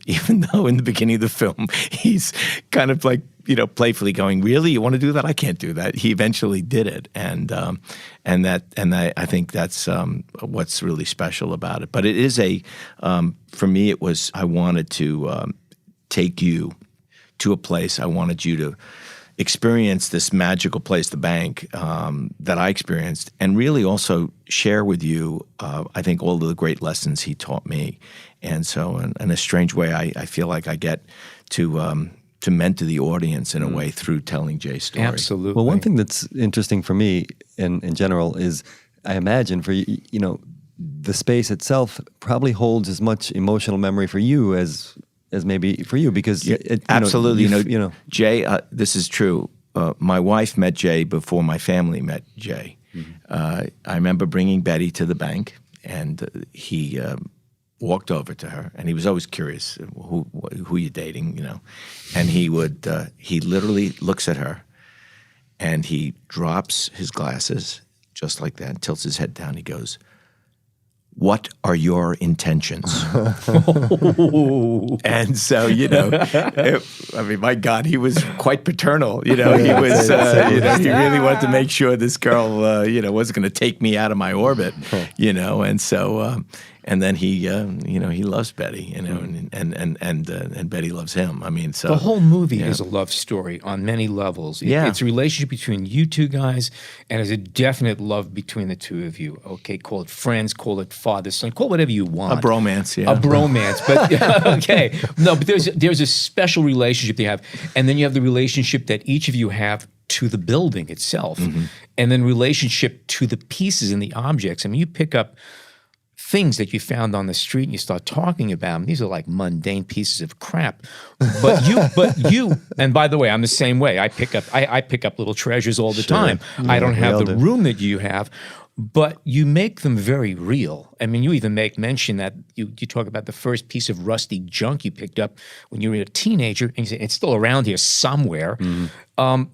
even though in the beginning of the film, he's kind of like, playfully going, "Really? You want to do that? I can't do that." He eventually did it. And I think that's what's really special about it. But it is for me, I wanted to take you to a place. I wanted you to experience this magical place, the bank, that I experienced, and really also share with you, I think, all of the great lessons he taught me. And so in a strange way, I feel like I get to mentor the audience in a way through telling Jay's story. Absolutely. Well, one thing that's interesting for me in general is I imagine for you, the space itself probably holds as much emotional memory for you as maybe for you, because absolutely. you know, Jay, this is true. My wife met Jay before my family met Jay. I remember bringing Betty to the bank, and he walked over to her, and he was always curious, who you dating, and he literally looks at her, and he drops his glasses just like that, tilts his head down. He goes, "What are your intentions?" And so, my God, he was quite paternal. He was, he really wanted to make sure this girl, wasn't going to take me out of my orbit, and so, and then he he loves Betty, and Betty loves him. I mean, so the whole movie is a love story on many levels. It's a relationship between you two guys, and there's a definite love between the two of you. Okay, call it friends, call it father, son, call it whatever you want. a bromance, yeah. A bromance, but okay. No, but there's a special relationship they have, and then you have the relationship that each of you have to the building itself, and then relationship to the pieces and the objects. I mean, you pick up things that you found on the street and you start talking about them. These are like mundane pieces of crap, but you, and by the way, I'm the same way. I pick up little treasures all the time. I don't have the room that you have. But you make them very real. I mean, you even make mention that you talk about the first piece of rusty junk you picked up when you were a teenager, and you say, it's still around here somewhere,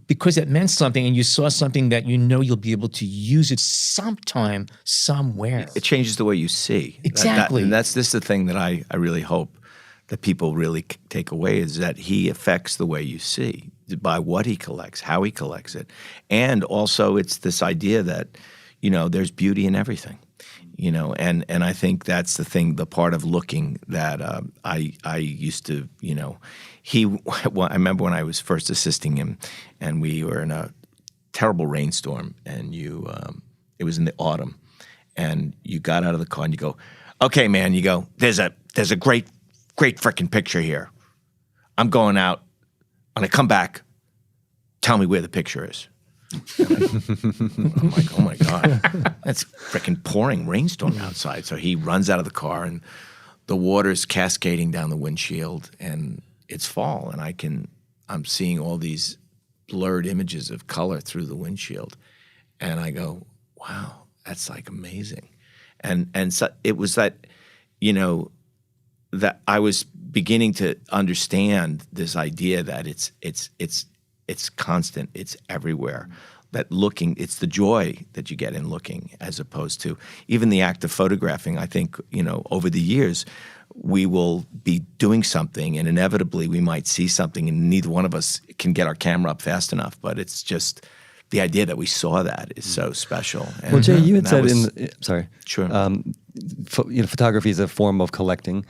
because it meant something, and you saw something that you know you'll be able to use it sometime, somewhere. It changes the way you see. Exactly. And this is the thing that I really hope that people really take away, is that he affects the way you see by what he collects, how he collects it. And also it's this idea that there's beauty in everything, and I think that's the part of looking that I used to, I remember when I was first assisting him, and we were in a terrible rainstorm, and it was in the autumn, and you got out of the car and you go, okay, man, there's a great freaking picture here. I'm going out, when I come back, tell me where the picture is. I'm like, oh my God, that's freaking pouring rainstorm outside. So he runs out of the car, and the water's cascading down the windshield, and it's fall, and I'm seeing all these blurred images of color through the windshield, and I go, wow, that's like amazing. And so it was that, that I was beginning to understand this idea that it's constant, it's everywhere. That looking, it's the joy that you get in looking, as opposed to even the act of photographing. I think, over the years, we will be doing something, and inevitably we might see something, and neither one of us can get our camera up fast enough. But it's just the idea that we saw that is so special. And, well, Jay, you had said sorry. Sure. Photography is a form of collecting.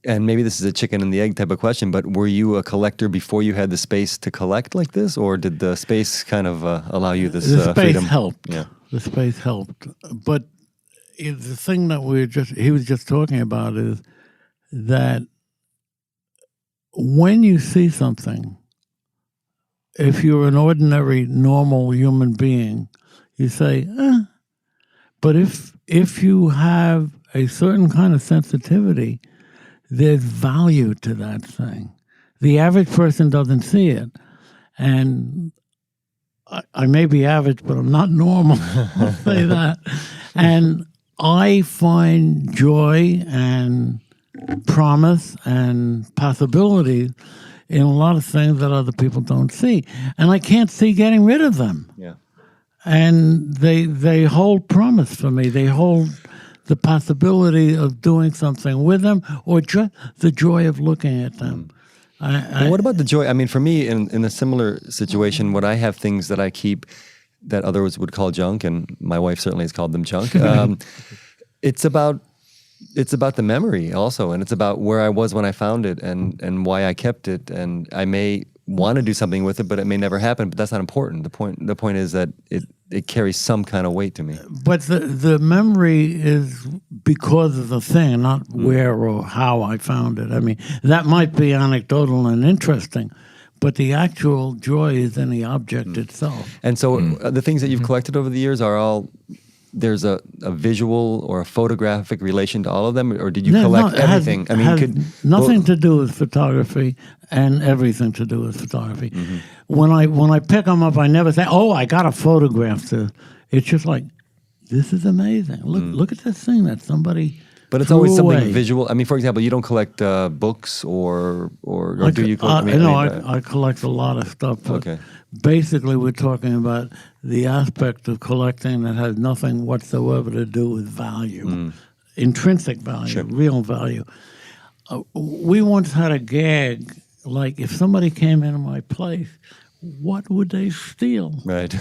And maybe this is a chicken and the egg type of question, but were you a collector before you had the space to collect like this, or did the space kind of allow you this the space freedom? Helped. Yeah. The space helped. But the thing that he was just talking about is that when you see something, if you're an ordinary, normal human being, you say, But if you have a certain kind of sensitivity, there's value to that thing. The average person doesn't see it. And I may be average, but I'm not normal. I'll say that. And I find joy and promise and possibilities in a lot of things that other people don't see. And I can't see getting rid of them. Yeah. And they hold promise for me. They hold the possibility of doing something with them, or just the joy of looking at them. Well, what about the joy? I mean, for me, in a similar situation, when I have things that I keep that others would call junk, and my wife certainly has called them junk, it's about the memory also, and it's about where I was when I found it, and why I kept it, and I may want to do something with it, but it may never happen. But that's not important. The point is that it carries some kind of weight to me. But the memory is because of the thing, not where or how I found it. I mean, that might be anecdotal and interesting, but the actual joy is in the object itself. And so the things that you've collected over the years are all, there's a visual or a photographic relation to all of them, or did you collect everything? Nothing to do with photography and everything to do with photography. When I pick them up, I never say, "Oh, I got a photograph to." It's just like, this is amazing. Look at this thing that somebody. But it's always something visual. I mean, for example, you don't collect books, or do you collect? I collect a lot of stuff. But okay. Basically, we're talking about the aspect of collecting that has nothing whatsoever to do with value, intrinsic value, real value. We once had a gag, like if somebody came into my place, what would they steal? Right.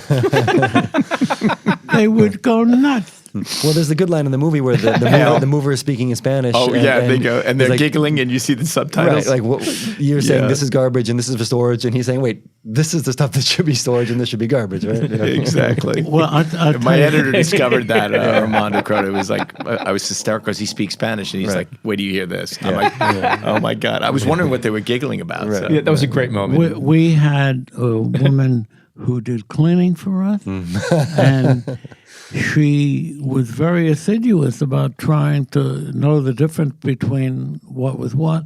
They would go nuts. Well, there's the good line in the movie where the mover is speaking in Spanish. Oh, they go, and they're like, giggling, and you see the subtitles. Right, like you're saying this is garbage and this is for storage, and he's saying, wait, this is the stuff that should be storage and this should be garbage, right? You know? Exactly. Well, my editor discovered that, Armando Croto. It was like, I was hysterical because he speaks Spanish, and he's like, wait do you hear this? I'm like, oh my God. I was wondering what they were giggling about. Right. So. Yeah, that was a great moment. We had a woman who did cleaning for us, and she was very assiduous about trying to know the difference between what was what.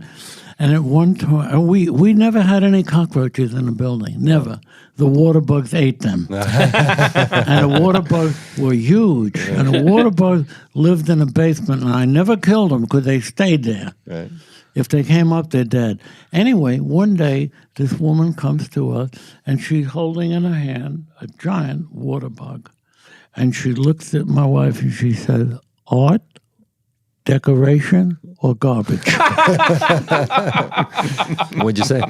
And at one time, we never had any cockroaches in the building, never. The water bugs ate them. And the water bugs were huge. And the water bugs lived in the basement, and I never killed them because they stayed there. Right. If they came up, they're dead. Anyway, one day, this woman comes to us, and she's holding in her hand a giant water bug. And she looks at my wife, and she says, art, decoration, or garbage? What'd you say?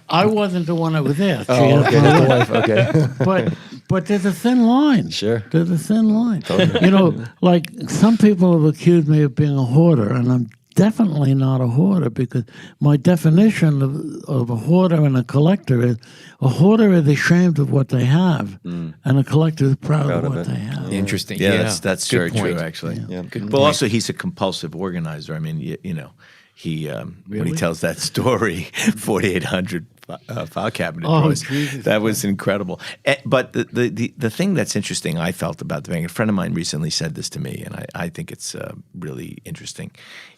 I wasn't the one that was there. She Oh, had okay, my that's the wife. wife. Okay. But there's a thin line. Sure. There's a thin line. You know, like some people have accused me of being a hoarder, and I'm definitely not a hoarder, because my definition of a hoarder and a collector is a hoarder is ashamed of what they have, and a collector is proud of what they have. Interesting. Yeah, that's Good very point. true, actually. Yeah. But also, he's a compulsive organizer. I mean, you know, he when he tells that story, 4,800 file cabinet drawers, Jesus. that was incredible. But the thing that's interesting, I felt about the bank, a friend of mine recently said this to me, and I think it's really interesting,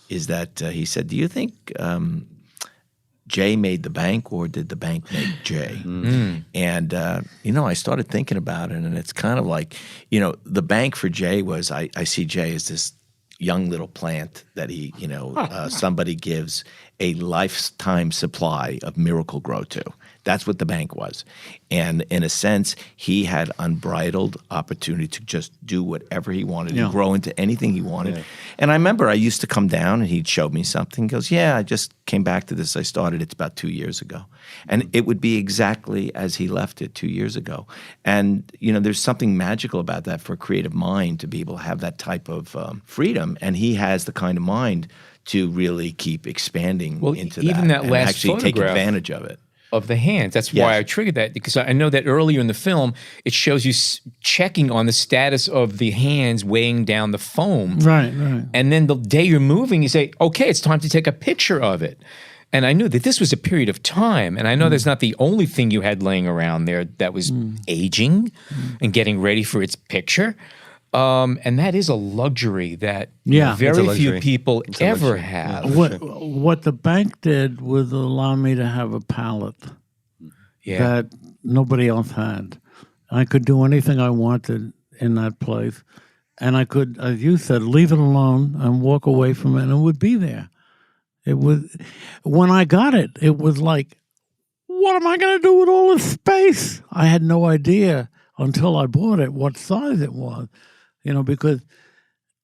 is that he said, do you think Jay made the bank, or did the bank make Jay? And, you know, I started thinking about it, and it's kind of like, you know, the bank for Jay was, I see Jay as this young little plant that he, you know, somebody gives a lifetime supply of Miracle Grow to. That's what the bank was. And in a sense, he had unbridled opportunity to just do whatever he wanted and grow into anything he wanted. Yeah. And I remember I used to come down and he'd show me something. He goes, yeah, I just came back to this. I started it about 2 years ago. And it would be exactly as he left it 2 years ago. And, you know, there's something magical about that for a creative mind to be able to have that type of freedom. And he has the kind of mind to really keep expanding into even that and last actually take photograph advantage of it. Of the hands. That's why I triggered that, because I know that earlier in the film, it shows you checking on the status of the hands weighing down the foam. Right, right. And then the day you're moving, you say, okay, it's time to take a picture of it. And I knew that this was a period of time. And I know that's not the only thing you had laying around there that was aging and getting ready for its picture. And that is a luxury that very few people ever have. What the bank did was allow me to have a palette that nobody else had. I could do anything I wanted in that place. And I could, as you said, leave it alone and walk away from it, and it would be there. It was, when I got it, it was like, what am I going to do with all this space? I had no idea until I bought it what size it was. You know, because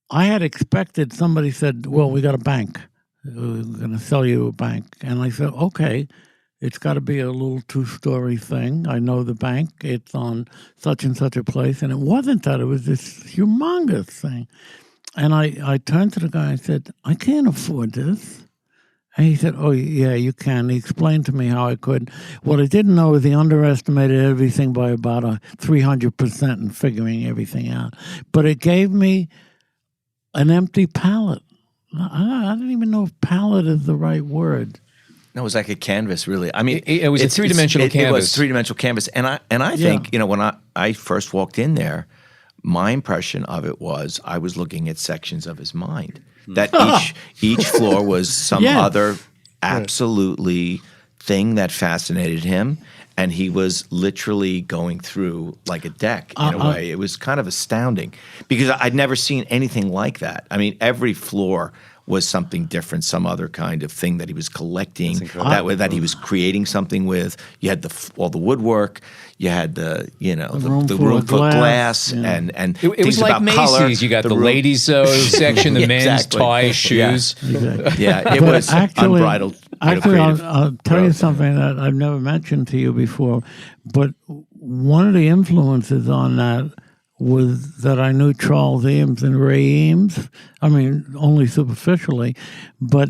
I had expected, somebody said, well, we got a bank. We're going to sell you a bank. And I said, okay, it's got to be a little 2-story thing. I know the bank. It's on such and such a place. And it wasn't that. It was this humongous thing. And I turned to the guy and said, I can't afford this. And he said, oh, yeah, you can. He explained to me how I could. What I didn't know is he underestimated everything by about 300% in figuring everything out. But it gave me an empty palette. I don't even know if palette is the right word. No, it was like a canvas, really. I mean, it was a three-dimensional canvas. It was three-dimensional canvas. And I think, you know, when I first walked in there, my impression of it was I was looking at sections of his mind. That each floor was some other absolutely thing that fascinated him, and he was literally going through like a deck in a way. It was kind of astounding because I'd never seen anything like that. I mean, every floor was something different, some other kind of thing that he was collecting, that he was creating something with. You had all the woodwork, you had the room for glass, and it was like Macy's. Color, you got the ladies' section, the men's toys, shoes. Yeah, it was unbridled. Actually, I'll tell you something that I've never mentioned to you before, but one of the influences on that was that I knew Charles Eames and Ray Eames. I mean, only superficially, but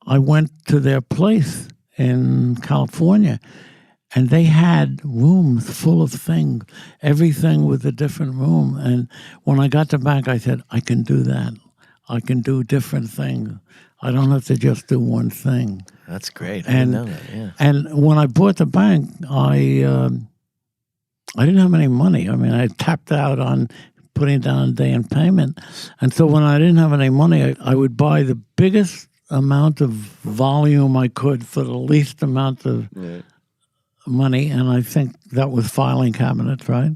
I went to their place in California, and they had rooms full of things. Everything was a different room. And when I got to bank, I said, I can do that. I can do different things. I don't have to just do one thing. That's great. I didn't know that. Yeah. And when I bought the bank, I didn't have any money. I mean, I tapped out on putting down a day in payment. And so when I didn't have any money, I would buy the biggest amount of volume I could for the least amount of money. And I think that was filing cabinets, right?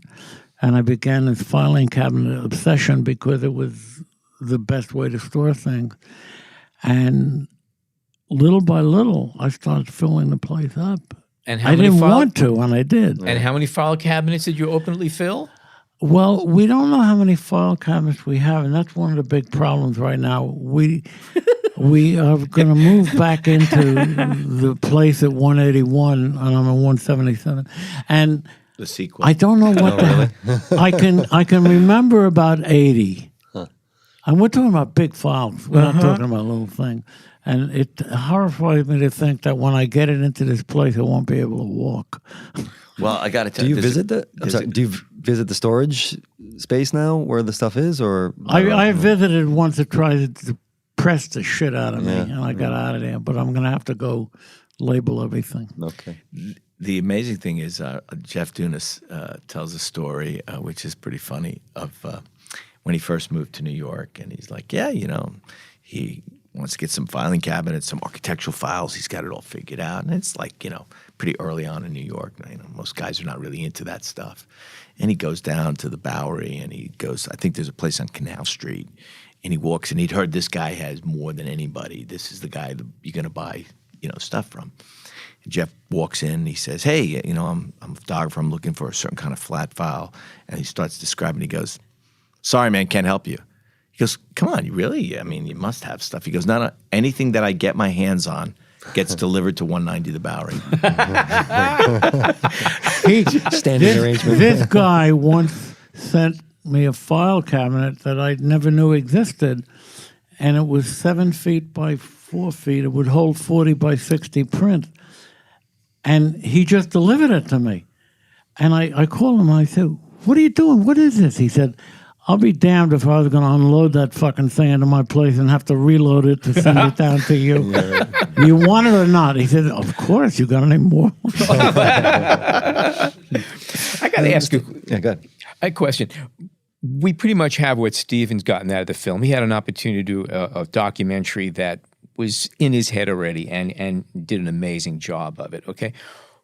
And I began this filing cabinet obsession because it was the best way to store things. And little by little, I started filling the place up. And I didn't want to, and I did. And how many file cabinets did you openly fill? Well, we don't know how many file cabinets we have, and that's one of the big problems right now. We are going to move back into the place at 181, and I'm at 177. And The sequel. I don't know what I can remember about 80. And we're talking about big files. We're not talking about little things. And it horrifies me to think that when I get it into this place, I won't be able to walk. Well, I got to tell Do you. you visit the? I'm sorry, do you visit the storage space now, where the stuff is, or? I visited once to try to press the shit out of me, and I got out of there. But I'm going to have to go label everything. Okay. The amazing thing is Jeff Dunas tells a story, which is pretty funny, of when he first moved to New York. And he's like, yeah, he wants to get some filing cabinets, some architectural files. He's got it all figured out. And it's like, pretty early on in New York. Most guys are not really into that stuff. And he goes down to the Bowery, and he goes, I think there's a place on Canal Street. And he walks, and he'd heard this guy has more than anybody. This is the guy that you're going to buy, stuff from. And Jeff walks in, and he says, hey, I'm a photographer. I'm looking for a certain kind of flat file. And he starts describing. He goes, sorry, man, can't help you. He goes, come on, you really? I mean, you must have stuff. He goes, no, anything that I get my hands on gets delivered to 190 the Bowery. Standing arrangement. This guy once sent me a file cabinet that I never knew existed, and it was 7 feet by 4 feet. It would hold 40 by 60 print. And he just delivered it to me. And I called him, and I said, what are you doing? What is this? He said, I'll be damned if I was going to unload that fucking thing into my place and have to reload it to send it down to you. You want it or not? He said, of course. You got any more? I got to ask you Yeah, go ahead. a question. We pretty much have what Steven's gotten out of the film. He had an opportunity to do a documentary that was in his head already and did an amazing job of it, okay?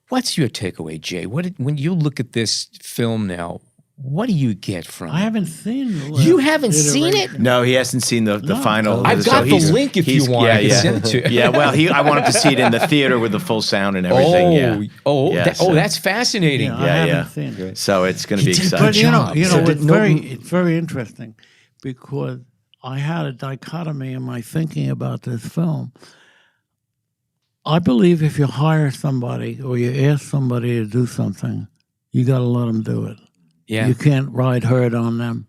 What's your takeaway, Jay? When you look at this film now, what do you get from it? I haven't seen it. You haven't seen it? No, he hasn't seen the final. I've got the link if you want. I can send it to you. Yeah, well, I want him to see it in the theater with the full sound and everything. That's fascinating. I haven't seen it. So it's going to be did a exciting. But job. it's very interesting because I had a dichotomy in my thinking about this film. I believe if you hire somebody or you ask somebody to do something, you got to let them do it. Yeah. You can't ride herd on them.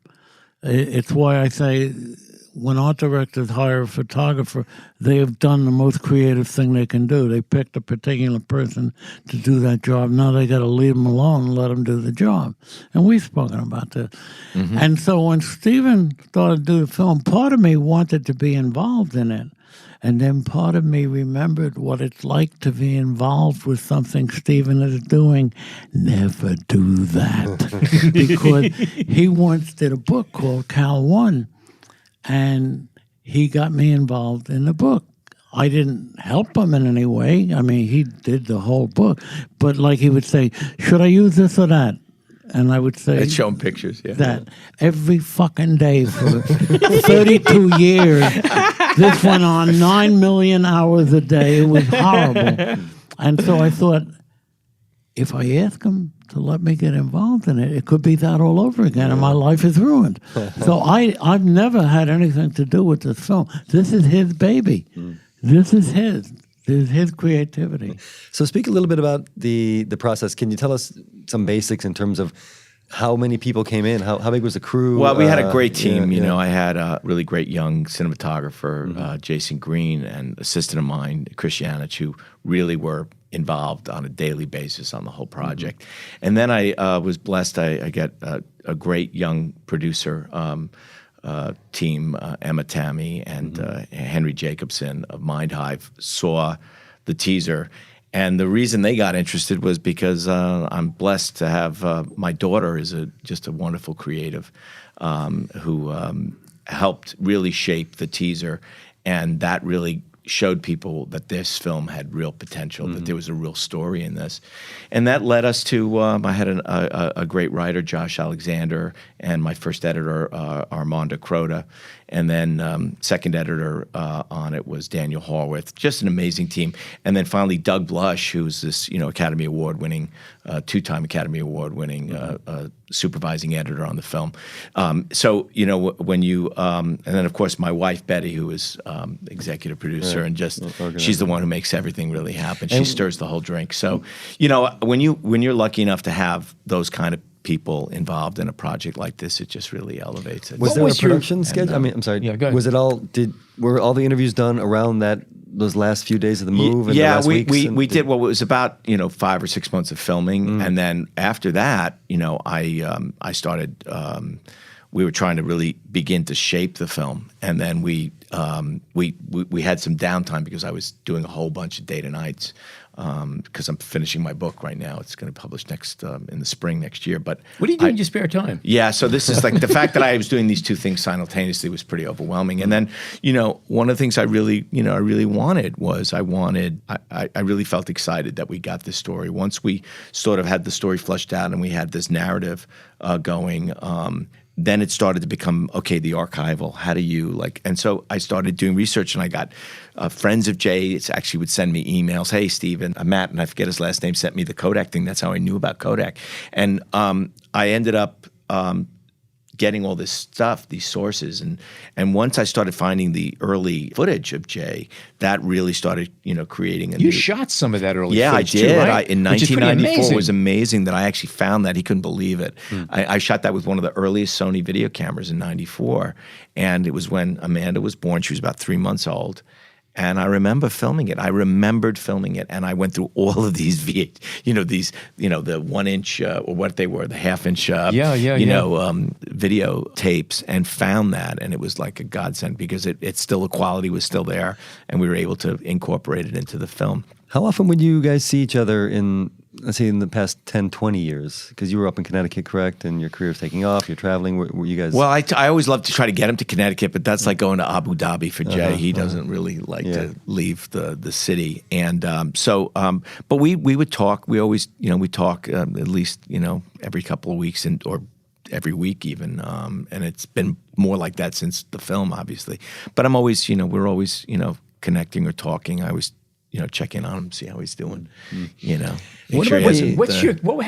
It's why I say when art directors hire a photographer, they have done the most creative thing they can do. They picked a particular person to do that job. Now they got to leave them alone and let them do the job. And we've spoken about this. Mm-hmm. And so when Steven started to do the film, part of me wanted to be involved in it. And then part of me remembered what it's like to be involved with something Steven is doing. Never do that. Because he once did a book called Cal 1, and he got me involved in the book. I didn't help him in any way. I mean, he did the whole book. But like he would say, should I use this or that? And I would say... Let's show him pictures, yeah. That every fucking day for 32 years... This went on 9 million hours a day. It was horrible. And so I thought, if I ask him to let me get involved in it, it could be that all over again, and my life is ruined. So I've never had anything to do with this film. This is his baby. This is his. This is his creativity. So speak a little bit about the process. Can you tell us some basics in terms of how many people came in? How big was the crew? Well, we had a great team. Yeah, I had a really great young cinematographer, Jason Green, and assistant of mine, Chris Yanich, who really were involved on a daily basis on the whole project. And then I was blessed. I get a great young producer team, Emma Tammy and Henry Jacobson of Mind Hive saw the teaser. And the reason they got interested was because I'm blessed to have my daughter is just a wonderful creative who helped really shape the teaser, and that really showed people that this film had real potential, that there was a real story in this. And that led us to, I had a great writer, Josh Alexander, and my first editor, Armando Crota. And then second editor on it was Daniel Horwith. Just an amazing team. And then finally Doug Blush, who's this Academy Award-winning, two-time Academy Award-winning supervising editor on the film. So when you and then of course my wife Betty, who is executive producer, and just she's the one who makes everything really happen. She stirs the whole drink. So when you're lucky enough to have those kind of people involved in a project like this, it just really elevates it. Was there a production schedule? I mean, I'm sorry. Yeah, go ahead. Was it all? Were all the interviews done around those last few days of the move? And Yeah, the last weeks we did. Well, it was about 5 or 6 months of filming, and then after that, I started. We were trying to really begin to shape the film, and then we had some downtime because I was doing a whole bunch of day to nights. Because I'm finishing my book right now. It's going to be published in the spring next year. But what do you do in your spare time? Yeah, so this is like the fact that I was doing these two things simultaneously was pretty overwhelming. And then, one of the things I really wanted was I really felt excited that we got this story. Once we sort of had the story fleshed out and we had this narrative going, then it started to become, okay, the archival, how do you and so I started doing research, and I got friends of Jay actually would send me emails. Hey, Steven, Matt, and I forget his last name, sent me the Kodak thing. That's how I knew about Kodak. And I ended up getting all this stuff, these sources, and once I started finding the early footage of Jay, that really started, creating a You shot some of that early Yeah, I footage did. too, right? In Which is pretty 1994, it was amazing. amazing that I actually found that. He couldn't believe it. I shot that with one of the earliest Sony video cameras in 94, and it was when Amanda was born. She was about 3 months old. And I remember filming it. I remembered filming it, and I went through all of these the 1 inch or what they were, the half-inch, video tapes, and found that, and it was like a godsend because it still, the quality was still there, and we were able to incorporate it into the film. How often would you guys see each other in, let's say, in the past 10, 20 years? Because you were up in Connecticut, correct? And your career's taking off, you're traveling. Were you guys... Well, I always love to try to get him to Connecticut, but that's like going to Abu Dhabi for Jay. He doesn't really like to leave the city. And but we would talk. We always, we talk at least, every couple of weeks or every week even. And it's been more like that since the film, obviously. But I'm always, we're always, connecting or talking. I always check in on him, see how he's doing. How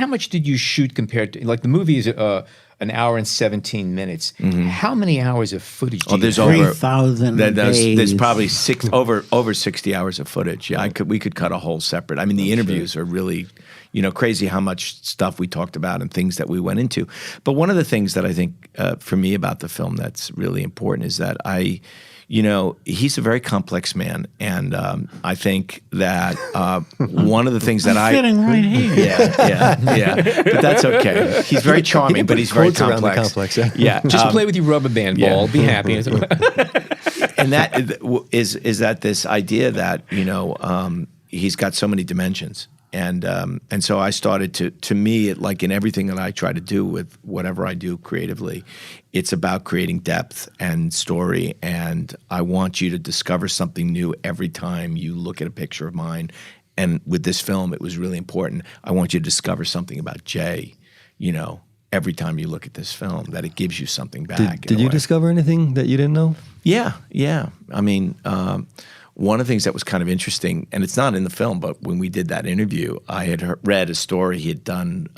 much did you shoot compared to the movie is an hour and 17 minutes? How many hours of footage? There's you over 3,000 There's probably over 60 hours of footage. Yeah, we could cut a whole separate. I mean, the interviews are really, crazy how much stuff we talked about and things that we went into. But one of the things that I think for me about the film that's really important is that he's a very complex man, and I think that one of the things that sitting right here. Yeah, but that's okay. He's very charming, but he's very complex. Yeah, Just play with your rubber band ball. Be happy. And that is that this idea that he's got so many dimensions. And so I started to me, like in everything that I try to do with whatever I do creatively, it's about creating depth and story. And I want you to discover something new every time you look at a picture of mine. And with this film, it was really important. I want you to discover something about Jay, every time you look at this film, that it gives you something back. Did you discover anything that you didn't know? Yeah. I mean, one of the things that was kind of interesting, and it's not in the film, but when we did that interview, I had read a story he had done.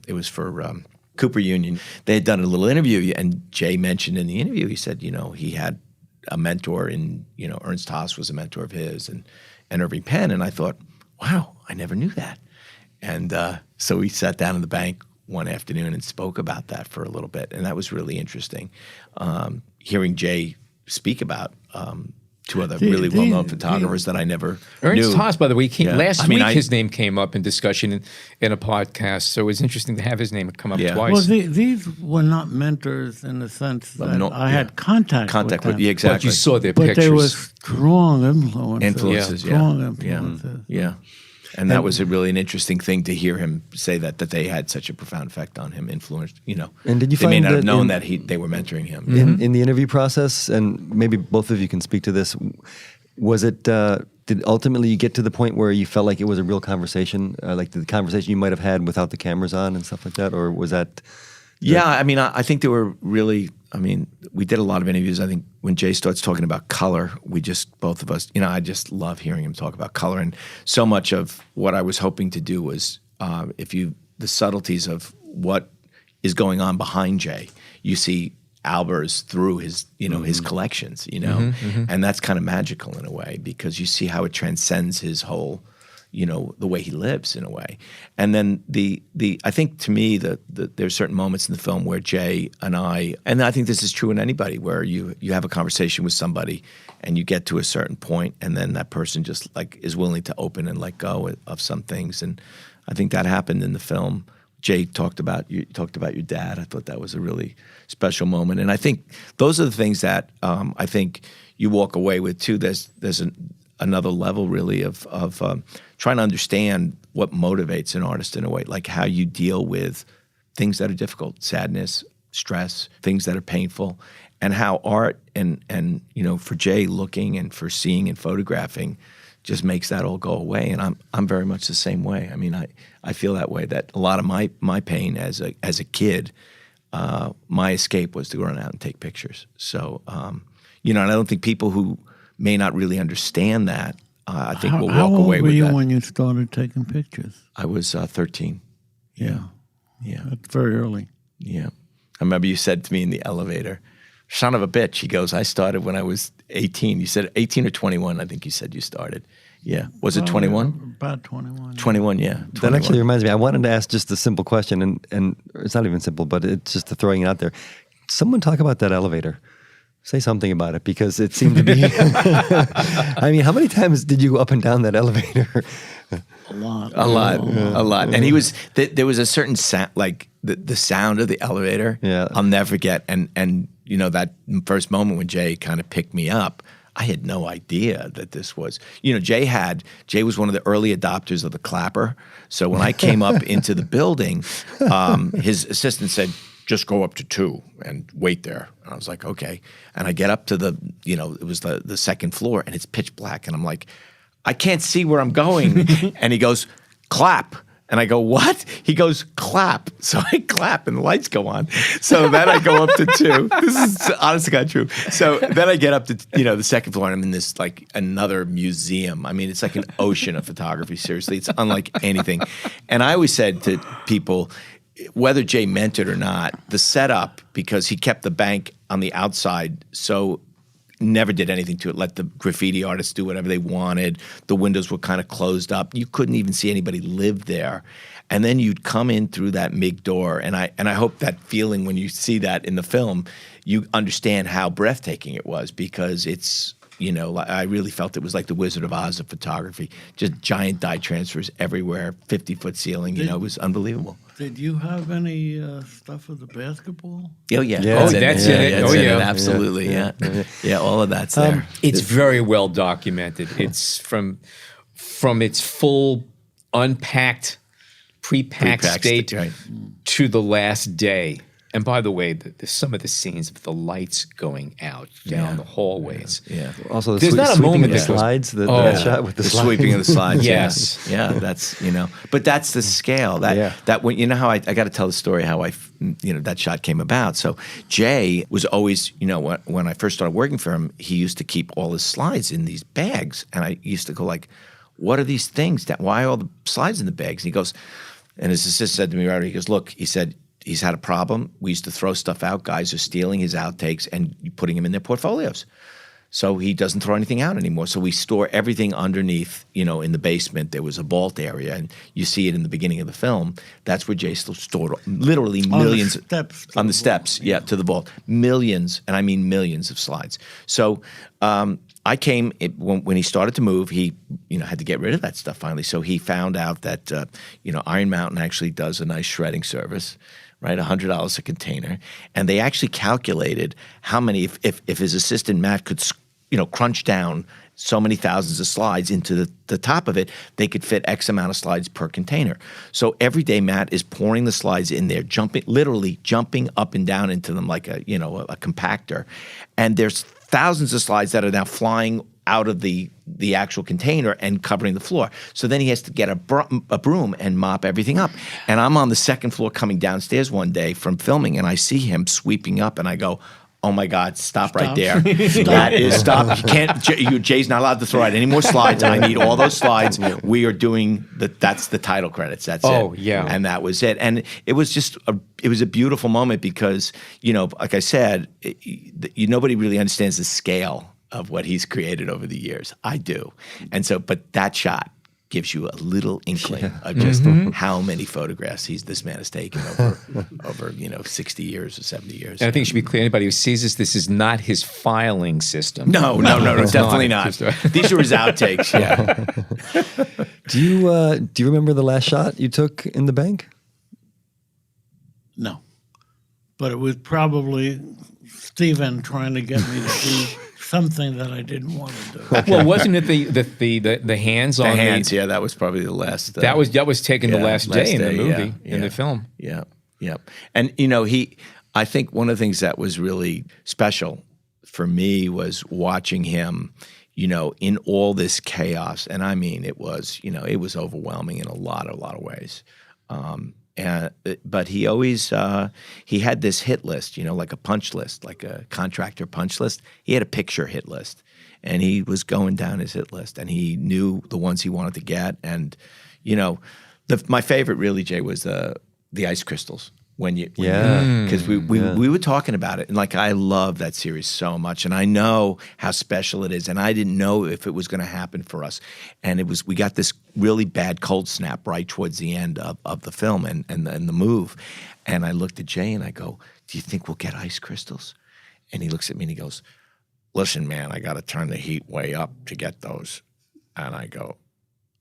It was for Cooper Union. They had done a little interview, and Jay mentioned in the interview, he said, he had a mentor in, Ernst Haas was a mentor of his, and Irving Penn. And I thought, wow, I never knew that. And so we sat down in the bank one afternoon and spoke about that for a little bit, and that was really interesting. Hearing Jay speak about two other really well-known photographers that I never Ernst knew. Haas, by the way, last I mean, week his name came up in discussion in a podcast, so it was interesting to have his name come up twice. Well, these were not mentors in the sense that I had contact with them. Yeah, exactly. But you saw their But pictures. they were strong influences. Strong influences. Yeah. And that was really an interesting thing to hear him say that they had such a profound effect on him, influenced, And did you they find may not have that known that they were mentoring him. in the interview process, and maybe both of you can speak to this, was it, did ultimately you get to the point where you felt like it was a real conversation, like the conversation you might have had without the cameras on and stuff like that, or was that... Yeah, I mean, I think they were really, we did a lot of interviews. I think when Jay starts talking about color, both of us, I just love hearing him talk about color. And so much of what I was hoping to do was the subtleties of what is going on behind Jay. You see Albers through his, his collections, and that's kind of magical in a way because you see how it transcends his whole, the way he lives in a way. And then I think to me there's certain moments in the film where Jay and I think this is true in anybody, where you have a conversation with somebody and you get to a certain point and then that person just like is willing to open and let go of some things. And I think that happened in the film. Jay talked about your dad. I thought that was a really special moment. And I think those are the things that I think you walk away with too. There's another level really of trying to understand what motivates an artist in a way, like how you deal with things that are difficult, sadness, stress, things that are painful, and how art and for Jay looking and for seeing and photographing just makes that all go away. And I'm very much the same way. I mean, I feel that way, that a lot of my pain as a kid, my escape was to run out and take pictures. So, and I don't think people who may not really understand that, I think we'll walk away with that. How old were you when you started taking pictures? I was 13. Yeah. That's very early. Yeah. I remember you said to me in the elevator, son of a bitch. He goes, I started when I was 18. You said 18 or 21, I think you said you started. Yeah. Was it 21? About 21. 21, yeah. 21. That actually reminds me, I wanted to ask just a simple question, and it's not even simple, but it's just throwing it out there. Someone talk about that elevator. Say something about it, because it seemed to be... I mean, how many times did you go up and down that elevator? A lot. And he was... There was a certain sound, like the sound of the elevator, I'll never forget. And that first moment when Jay kind of picked me up, I had no idea that this was... Jay was one of the early adopters of the clapper. So when I came up into the building, his assistant said, just go up to 2 and wait there. And I was like, okay. And I get up to it was the second floor, and it's pitch black. And I'm like, I can't see where I'm going. And he goes, clap. And I go, what? He goes, clap. So I clap, and the lights go on. So then I go up to 2. This is honest to God true. So then I get up to, the second floor, and I'm in this, like, another museum. I mean, it's like an ocean of photography, seriously. It's unlike anything. And I always said to people, whether Jay meant it or not, the setup, because he kept the bank on the outside, so never did anything to it, let the graffiti artists do whatever they wanted. The windows were kind of closed up. You couldn't even see anybody live there. And then you'd come in through that MIG door, and I hope that feeling when you see that in the film, you understand how breathtaking it was, because it's, I really felt it was like the Wizard of Oz of photography. Just giant dye transfers everywhere, 50-foot ceiling. It was unbelievable. Did you have any stuff of the basketball? Oh, yeah. That's it. Absolutely, yeah. Yeah, all of that's there. It's very well documented. It's from its full unpacked, pre-packed state right. to the last day. And by the way, some of the scenes of the lights going out down the hallways. Yeah. Also, there's not a moment the that goes, slides, that shot with the slides. Sweeping of the slides. Yes. Yeah, that's, but that's the scale. That when, how I got to tell the story how that shot came about. So Jay was always, when I first started working for him, he used to keep all his slides in these bags. And I used to go like, what are these things? Why are all the slides in the bags? And he goes, and his assistant said to me, right, he goes, look, he said, he's had a problem. We used to throw stuff out. Guys are stealing his outtakes and putting them in their portfolios. So he doesn't throw anything out anymore. So we store everything underneath, in the basement. There was a vault area, and you see it in the beginning of the film. That's where Jay stored literally millions on the steps, to the vault. Millions, and I mean millions of slides. So I came when he started to move. He, had to get rid of that stuff finally. So he found out that Iron Mountain actually does a nice shredding service, right? $100 a container, and they actually calculated how many if his assistant Matt could crunch down so many thousands of slides into the top of it, they could fit X amount of slides per container. So every day Matt is pouring the slides in there, literally jumping up and down into them like a compactor, and there's thousands of slides that are now flying out of the actual container and covering the floor. So then he has to get a broom and mop everything up. And I'm on the second floor coming downstairs one day from filming, and I see him sweeping up, and I go, oh my God, stop right there. That is stop. You can't, Jay's not allowed to throw out any more slides. I need all those slides. We are doing that's the title credits. That's it. Oh, yeah. And that was it. And it was just it was a beautiful moment because, like I said, nobody really understands the scale of what he's created over the years. I do. And so, but that shot gives you a little inkling of just how many photographs this man has taken over 60 years or 70 years. And I think it should be clear, anybody who sees this is not his filing system. No, definitely not. These are his outtakes, yeah. Do you remember the last shot you took in the bank? No. But it was probably Steven trying to get me to do something that I didn't want to do. Well, wasn't it the hands on the hands? Yeah, that was probably the last. That was taken the last day in the movie, in the film. Yeah. And I think one of the things that was really special for me was watching him, in all this chaos. And I mean, it was overwhelming in a lot of ways. But he always he had this hit list, like a punch list, like a contractor punch list. He had a picture hit list, and he was going down his hit list, and he knew the ones he wanted to get. And my favorite really, Jay, was the ice crystals. Because we were talking about it, and I love that series so much, and I know how special it is, and I didn't know if it was going to happen for us, and we got this really bad cold snap right towards the end of the film and the move, and I looked at Jay and I go, "Do you think we'll get ice crystals?" And he looks at me and he goes, "Listen, man, I got to turn the heat way up to get those," and I go,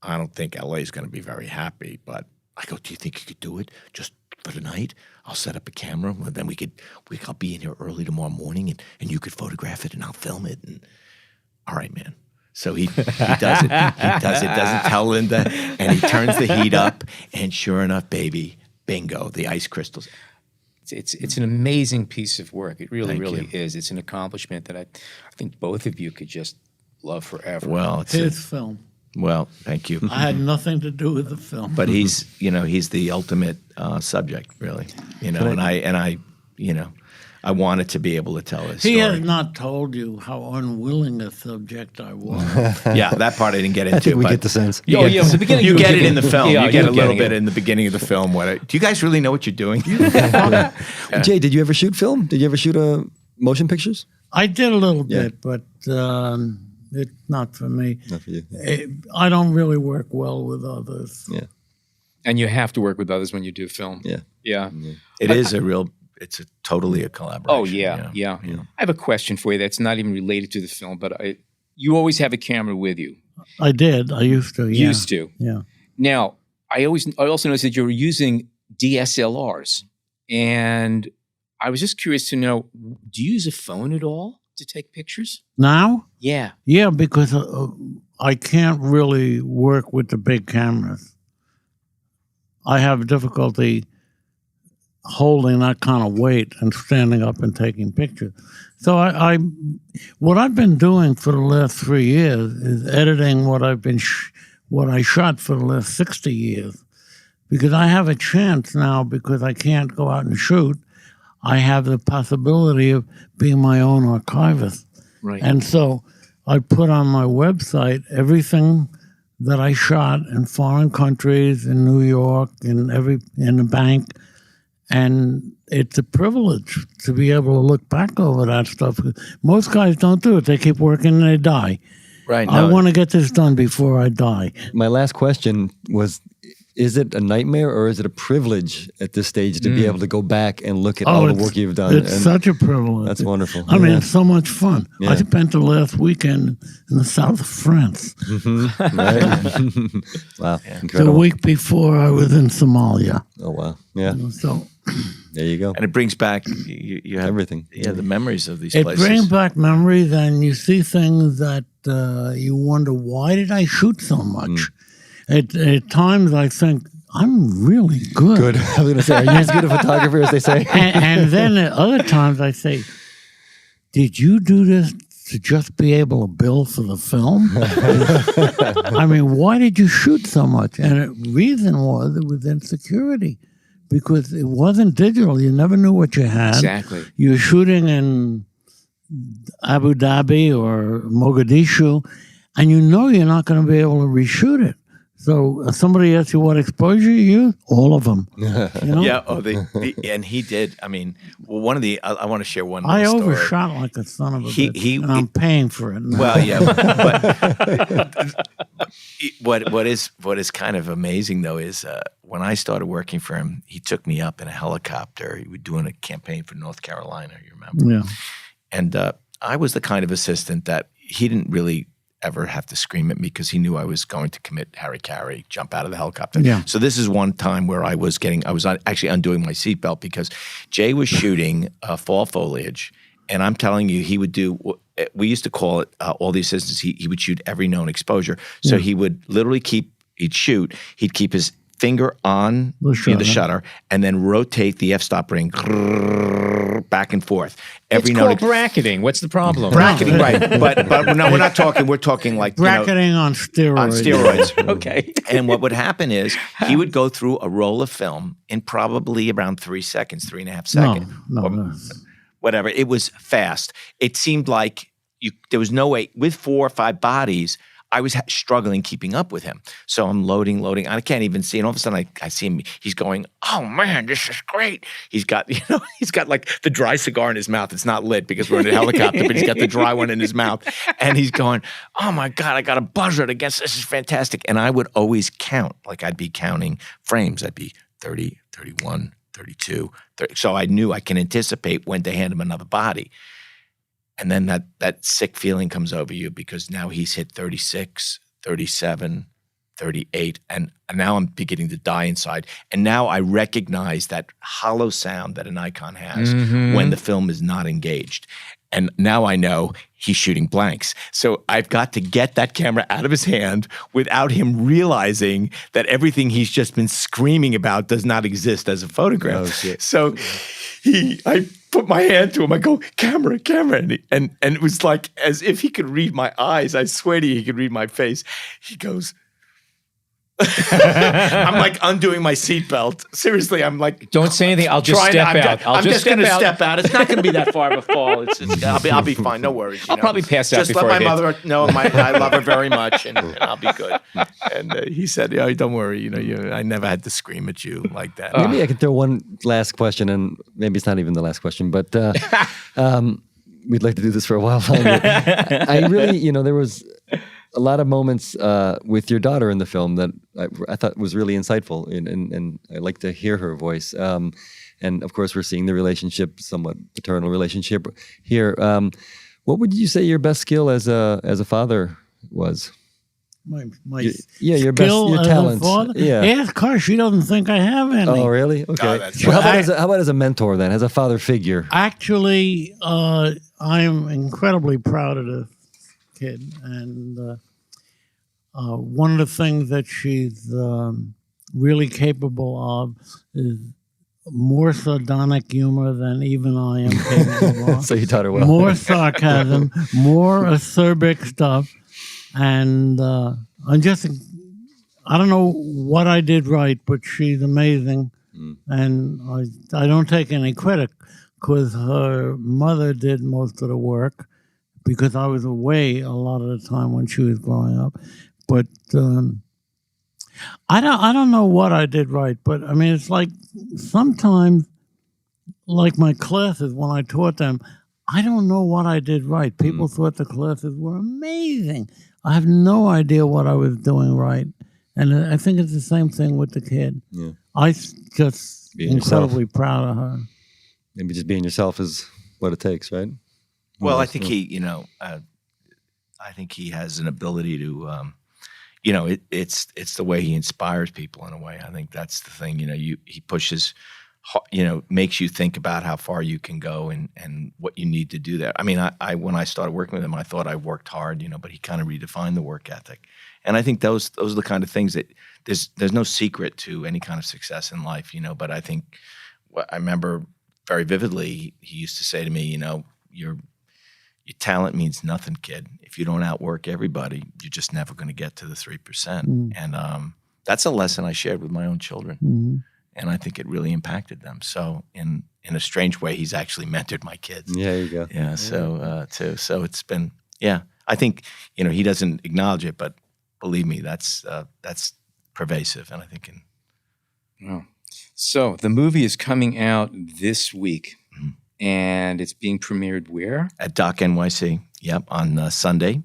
"I don't think LA is going to be very happy," but I go, "Do you think you could do it just for the night? I'll set up a camera, and then I'll be in here early tomorrow morning, and you could photograph it, and I'll film it." And all right, man. So he does it. He doesn't tell Linda, and he turns the heat up, and sure enough, baby, bingo, the ice crystals. It's an amazing piece of work. It really, Thank really you. is. It's an accomplishment that I think both of you could just love forever. Well, His film. Well, thank you. I had nothing to do with the film. But he's the ultimate subject, really. I wanted to be able to tell his story. He has not told you how unwilling a subject I was. Yeah, that part I didn't get into. I think we but get the sense. the beginning. You get it in the film. Yeah, you get a you're little getting bit it. in the beginning of the film. Do you guys really know what you're doing? Jay, did you ever shoot film? Did you ever shoot motion pictures? I did a little bit, but it's not for me. Not for you. I don't really work well with others. Yeah. And you have to work with others when you do film. Yeah. Yeah. It's totally a collaboration. Oh, yeah. I have a question for you that's not even related to the film, but you always have a camera with you. I did. I used to. Yeah. Used to. Yeah. Now, I also noticed that you were using DSLRs, and I was just curious to know, do you use a phone at all to take pictures? Now? Yeah. Yeah, because I can't really work with the big cameras. I have difficulty holding that kind of weight and standing up and taking pictures. So what I've been doing for the last 3 years is editing what I shot for the last 60 years, because I have a chance now, because I can't go out and shoot. I have the possibility of being my own archivist. Right. And so I put on my website everything that I shot in foreign countries, in New York, in the bank, And it's a privilege to be able to look back over that stuff. Most guys don't do it. They keep working and they die. Right. I want to get this done before I die. My last question was, is it a nightmare or is it a privilege at this stage to be able to go back and look at all the work you've done? It's such a privilege. That's wonderful. I mean, it's so much fun. Yeah. I spent the last weekend in the south of France. Right? Wow, The incredible. week before, I was in Somalia. Oh, wow. Yeah, So there you go. And it brings back you have Everything. Yeah, the memories of these it places. brings back memories, and you see things that you wonder, why did I shoot so much? At times, I think, I'm really good. Good. I was going to say, are you as good a photographer as they say? And then at other times, I say, did you do this to just be able to bill for the film? I mean, why did you shoot so much? And the reason was it was insecurity, because it wasn't digital. You never knew what you had. Exactly. You were shooting in Abu Dhabi or Mogadishu, and you know you're not going to be able to reshoot it. So somebody asks you what exposure you use, all of them. You know? Yeah. Oh, and he did. I mean, well, one of the I want to share one. I little story. overshot like a son of a bitch, and he- I'm paying for it now. Well, yeah, but what is kind of amazing though is when I started working for him, he took me up in a helicopter. He was doing a campaign for North Carolina. You remember? Yeah. And I was the kind of assistant that he didn't really ever have to scream at me because he knew I was going to commit hara-kiri, jump out of the helicopter. Yeah. So this is one time where I was actually undoing my seatbelt because Jay was shooting fall foliage, and I'm telling you, he would do. We used to call it all the assistants. He would shoot every known exposure. So he would literally he'd keep his finger on The shutter and then rotate the f-stop ring back and forth. It's called bracketing. What's the problem? Bracketing, right. But no, we're talking like Bracketing on steroids. on steroids. Okay. And what would happen is he would go through a roll of film in probably around 3 seconds, 3.5 seconds. No. Whatever. It was fast. It seemed like there was no way, with 4 or 5 bodies, I was struggling keeping up with him. So I'm loading. I can't even see. And all of a sudden I see him. He's going, oh man, this is great. He's got like the dry cigar in his mouth. It's not lit because we're in a helicopter, but he's got the dry one in his mouth. And he's going, oh my God, I got a buzzard against this. Is fantastic. And I would always count. Like I'd be counting frames. I'd be 30, 31, 32, 30. So I knew I can anticipate when to hand him another body. And then that sick feeling comes over you because now he's hit 36, 37, 38, and now I'm beginning to die inside. And now I recognize that hollow sound that a Nikon has when the film is not engaged. And now I know he's shooting blanks. So I've got to get that camera out of his hand without him realizing that everything he's just been screaming about does not exist as a photograph. Oh, shit. So I put my hand to him. I go, camera. And it was like as if he could read my eyes. I swear to you, he could read my face. He goes, I'm like undoing my seatbelt. Seriously, I'm like, Don't say anything. I'll just step out. I'm just going to step out. It's not going to be that far of a fall. I'll be fine. No worries. I'll probably pass out just before let I my hit. mother know I love her very much, and I'll be good. And he said, "Yeah, don't worry. I never had to scream at you like that." Maybe I could throw one last question, and maybe it's not even the last question, but we'd like to do this for a while longer. I really, there was a lot of moments with your daughter in the film that I thought was really insightful, and I like to hear her voice. And of course, we're seeing the relationship, somewhat paternal relationship here. What would you say your best skill as a father was? My Your best, skill your as a talents. father? Yeah. Ask her. She doesn't think I have any. Oh, really? Okay. that's Well, how about as a mentor then, as a father figure? Actually, I'm incredibly proud of this kid, and one of the things that she's really capable of is more sardonic humor than even I am capable of. So you taught her well. More sarcasm, more acerbic stuff, and I don't know what I did right, but she's amazing, and I don't take any credit because her mother did most of the work because I was away a lot of the time when she was growing up, but I don't know what I did right, but I mean it's like sometimes like my classes, when I taught them, I don't know what I did right. People thought the classes were amazing. I have no idea what I was doing right. And I think it's the same thing with the kid. Yeah. I just Being incredibly proud of her. Maybe just being yourself is what it takes, right? Well, I think I think he has an ability to, it's the way he inspires people in a way. I think that's the thing. He pushes, makes you think about how far you can go and what you need to do there. I mean, I when I started working with him, I thought I worked hard, but he kind of redefined the work ethic. And I think those are the kind of things that there's no secret to any kind of success in life, But I think I remember very vividly, he used to say to me, your talent means nothing, kid. If you don't outwork everybody, you're just never going to get to the 3%. And that's a lesson I shared with my own children. And I think it really impacted them. So in a strange way, he's actually mentored my kids. Yeah, there you go. Yeah, too. So it's been, I think, he doesn't acknowledge it, but believe me, that's pervasive. And I think So the movie is coming out this week, and it's being premiered where? At Doc NYC, on Sunday.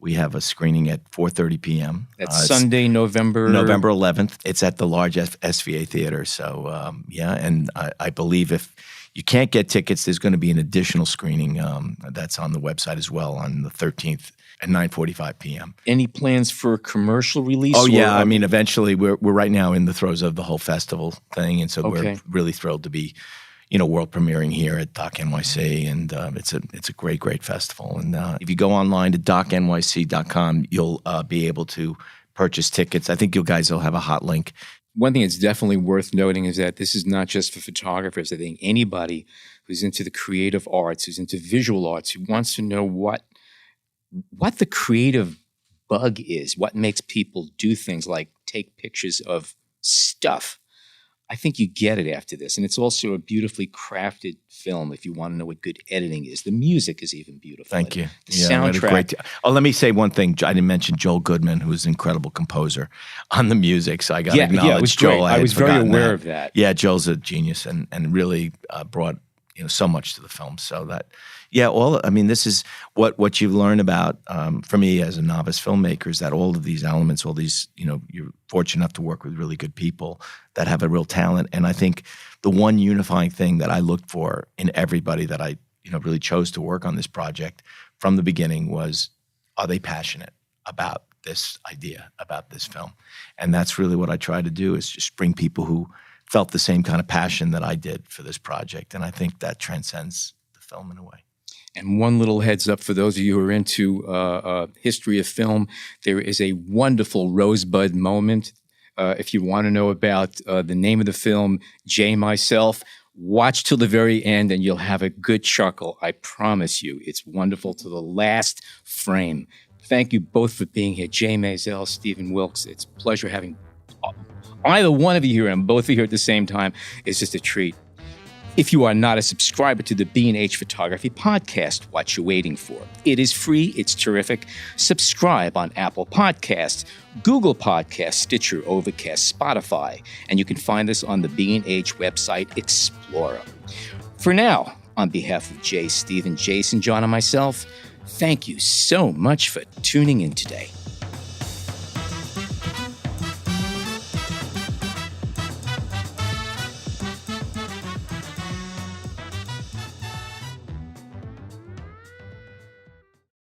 We have a screening at 4:30 p.m. That's Sunday, November 11th. It's at the large SVA Theater. So, and I believe if you can't get tickets, there's going to be an additional screening that's on the website as well on the 13th at 9:45 p.m. Any plans for a commercial release? Oh, yeah. I mean, eventually, we're right now in the throes of the whole festival thing, and so we're really thrilled to be world premiering here at Doc NYC, and it's a great festival. And if you go online to docnyc.com, you'll be able to purchase tickets. I think you guys will have a hot link. One thing that's definitely worth noting is that this is not just for photographers. I think anybody who's into the creative arts, who's into visual arts, who wants to know what the creative bug is, what makes people do things like take pictures of stuff. I think you get it after this. And it's also a beautifully crafted film if you want to know what good editing is. The music is even beautiful. Thank you. The soundtrack. Let me say one thing. I didn't mention Joel Goodman, who's an incredible composer on the music. So I got to acknowledge it was Joel. Great. I was very aware of that. Yeah, Joel's a genius and really brought so much to the film. So that, this is what you learn about, for me as a novice filmmaker, is that all of these elements, all these, you're fortunate enough to work with really good people that have a real talent. And I think the one unifying thing that I looked for in everybody that I, really chose to work on this project from the beginning was, are they passionate about this idea, about this film? And that's really what I try to do, is just bring people who felt the same kind of passion that I did for this project. And I think that transcends the film in a way. And one little heads up for those of you who are into history of film, there is a wonderful Rosebud moment. If you want to know about the name of the film, Jay Myself, watch till the very end and you'll have a good chuckle. I promise you. It's wonderful to the last frame. Thank you both for being here. Jay Maisel, Stephen Wilkes. It's a pleasure having either one of you here and both of you here at the same time. It's just a treat. If you are not a subscriber to the B&H Photography Podcast, what you waiting for? It is free. It's terrific. Subscribe on Apple Podcasts, Google Podcasts, Stitcher, Overcast, Spotify, and you can find us on the B&H website Explorer. For now, on behalf of Jay, Stephen, Jason, John, and myself, thank you so much for tuning in today.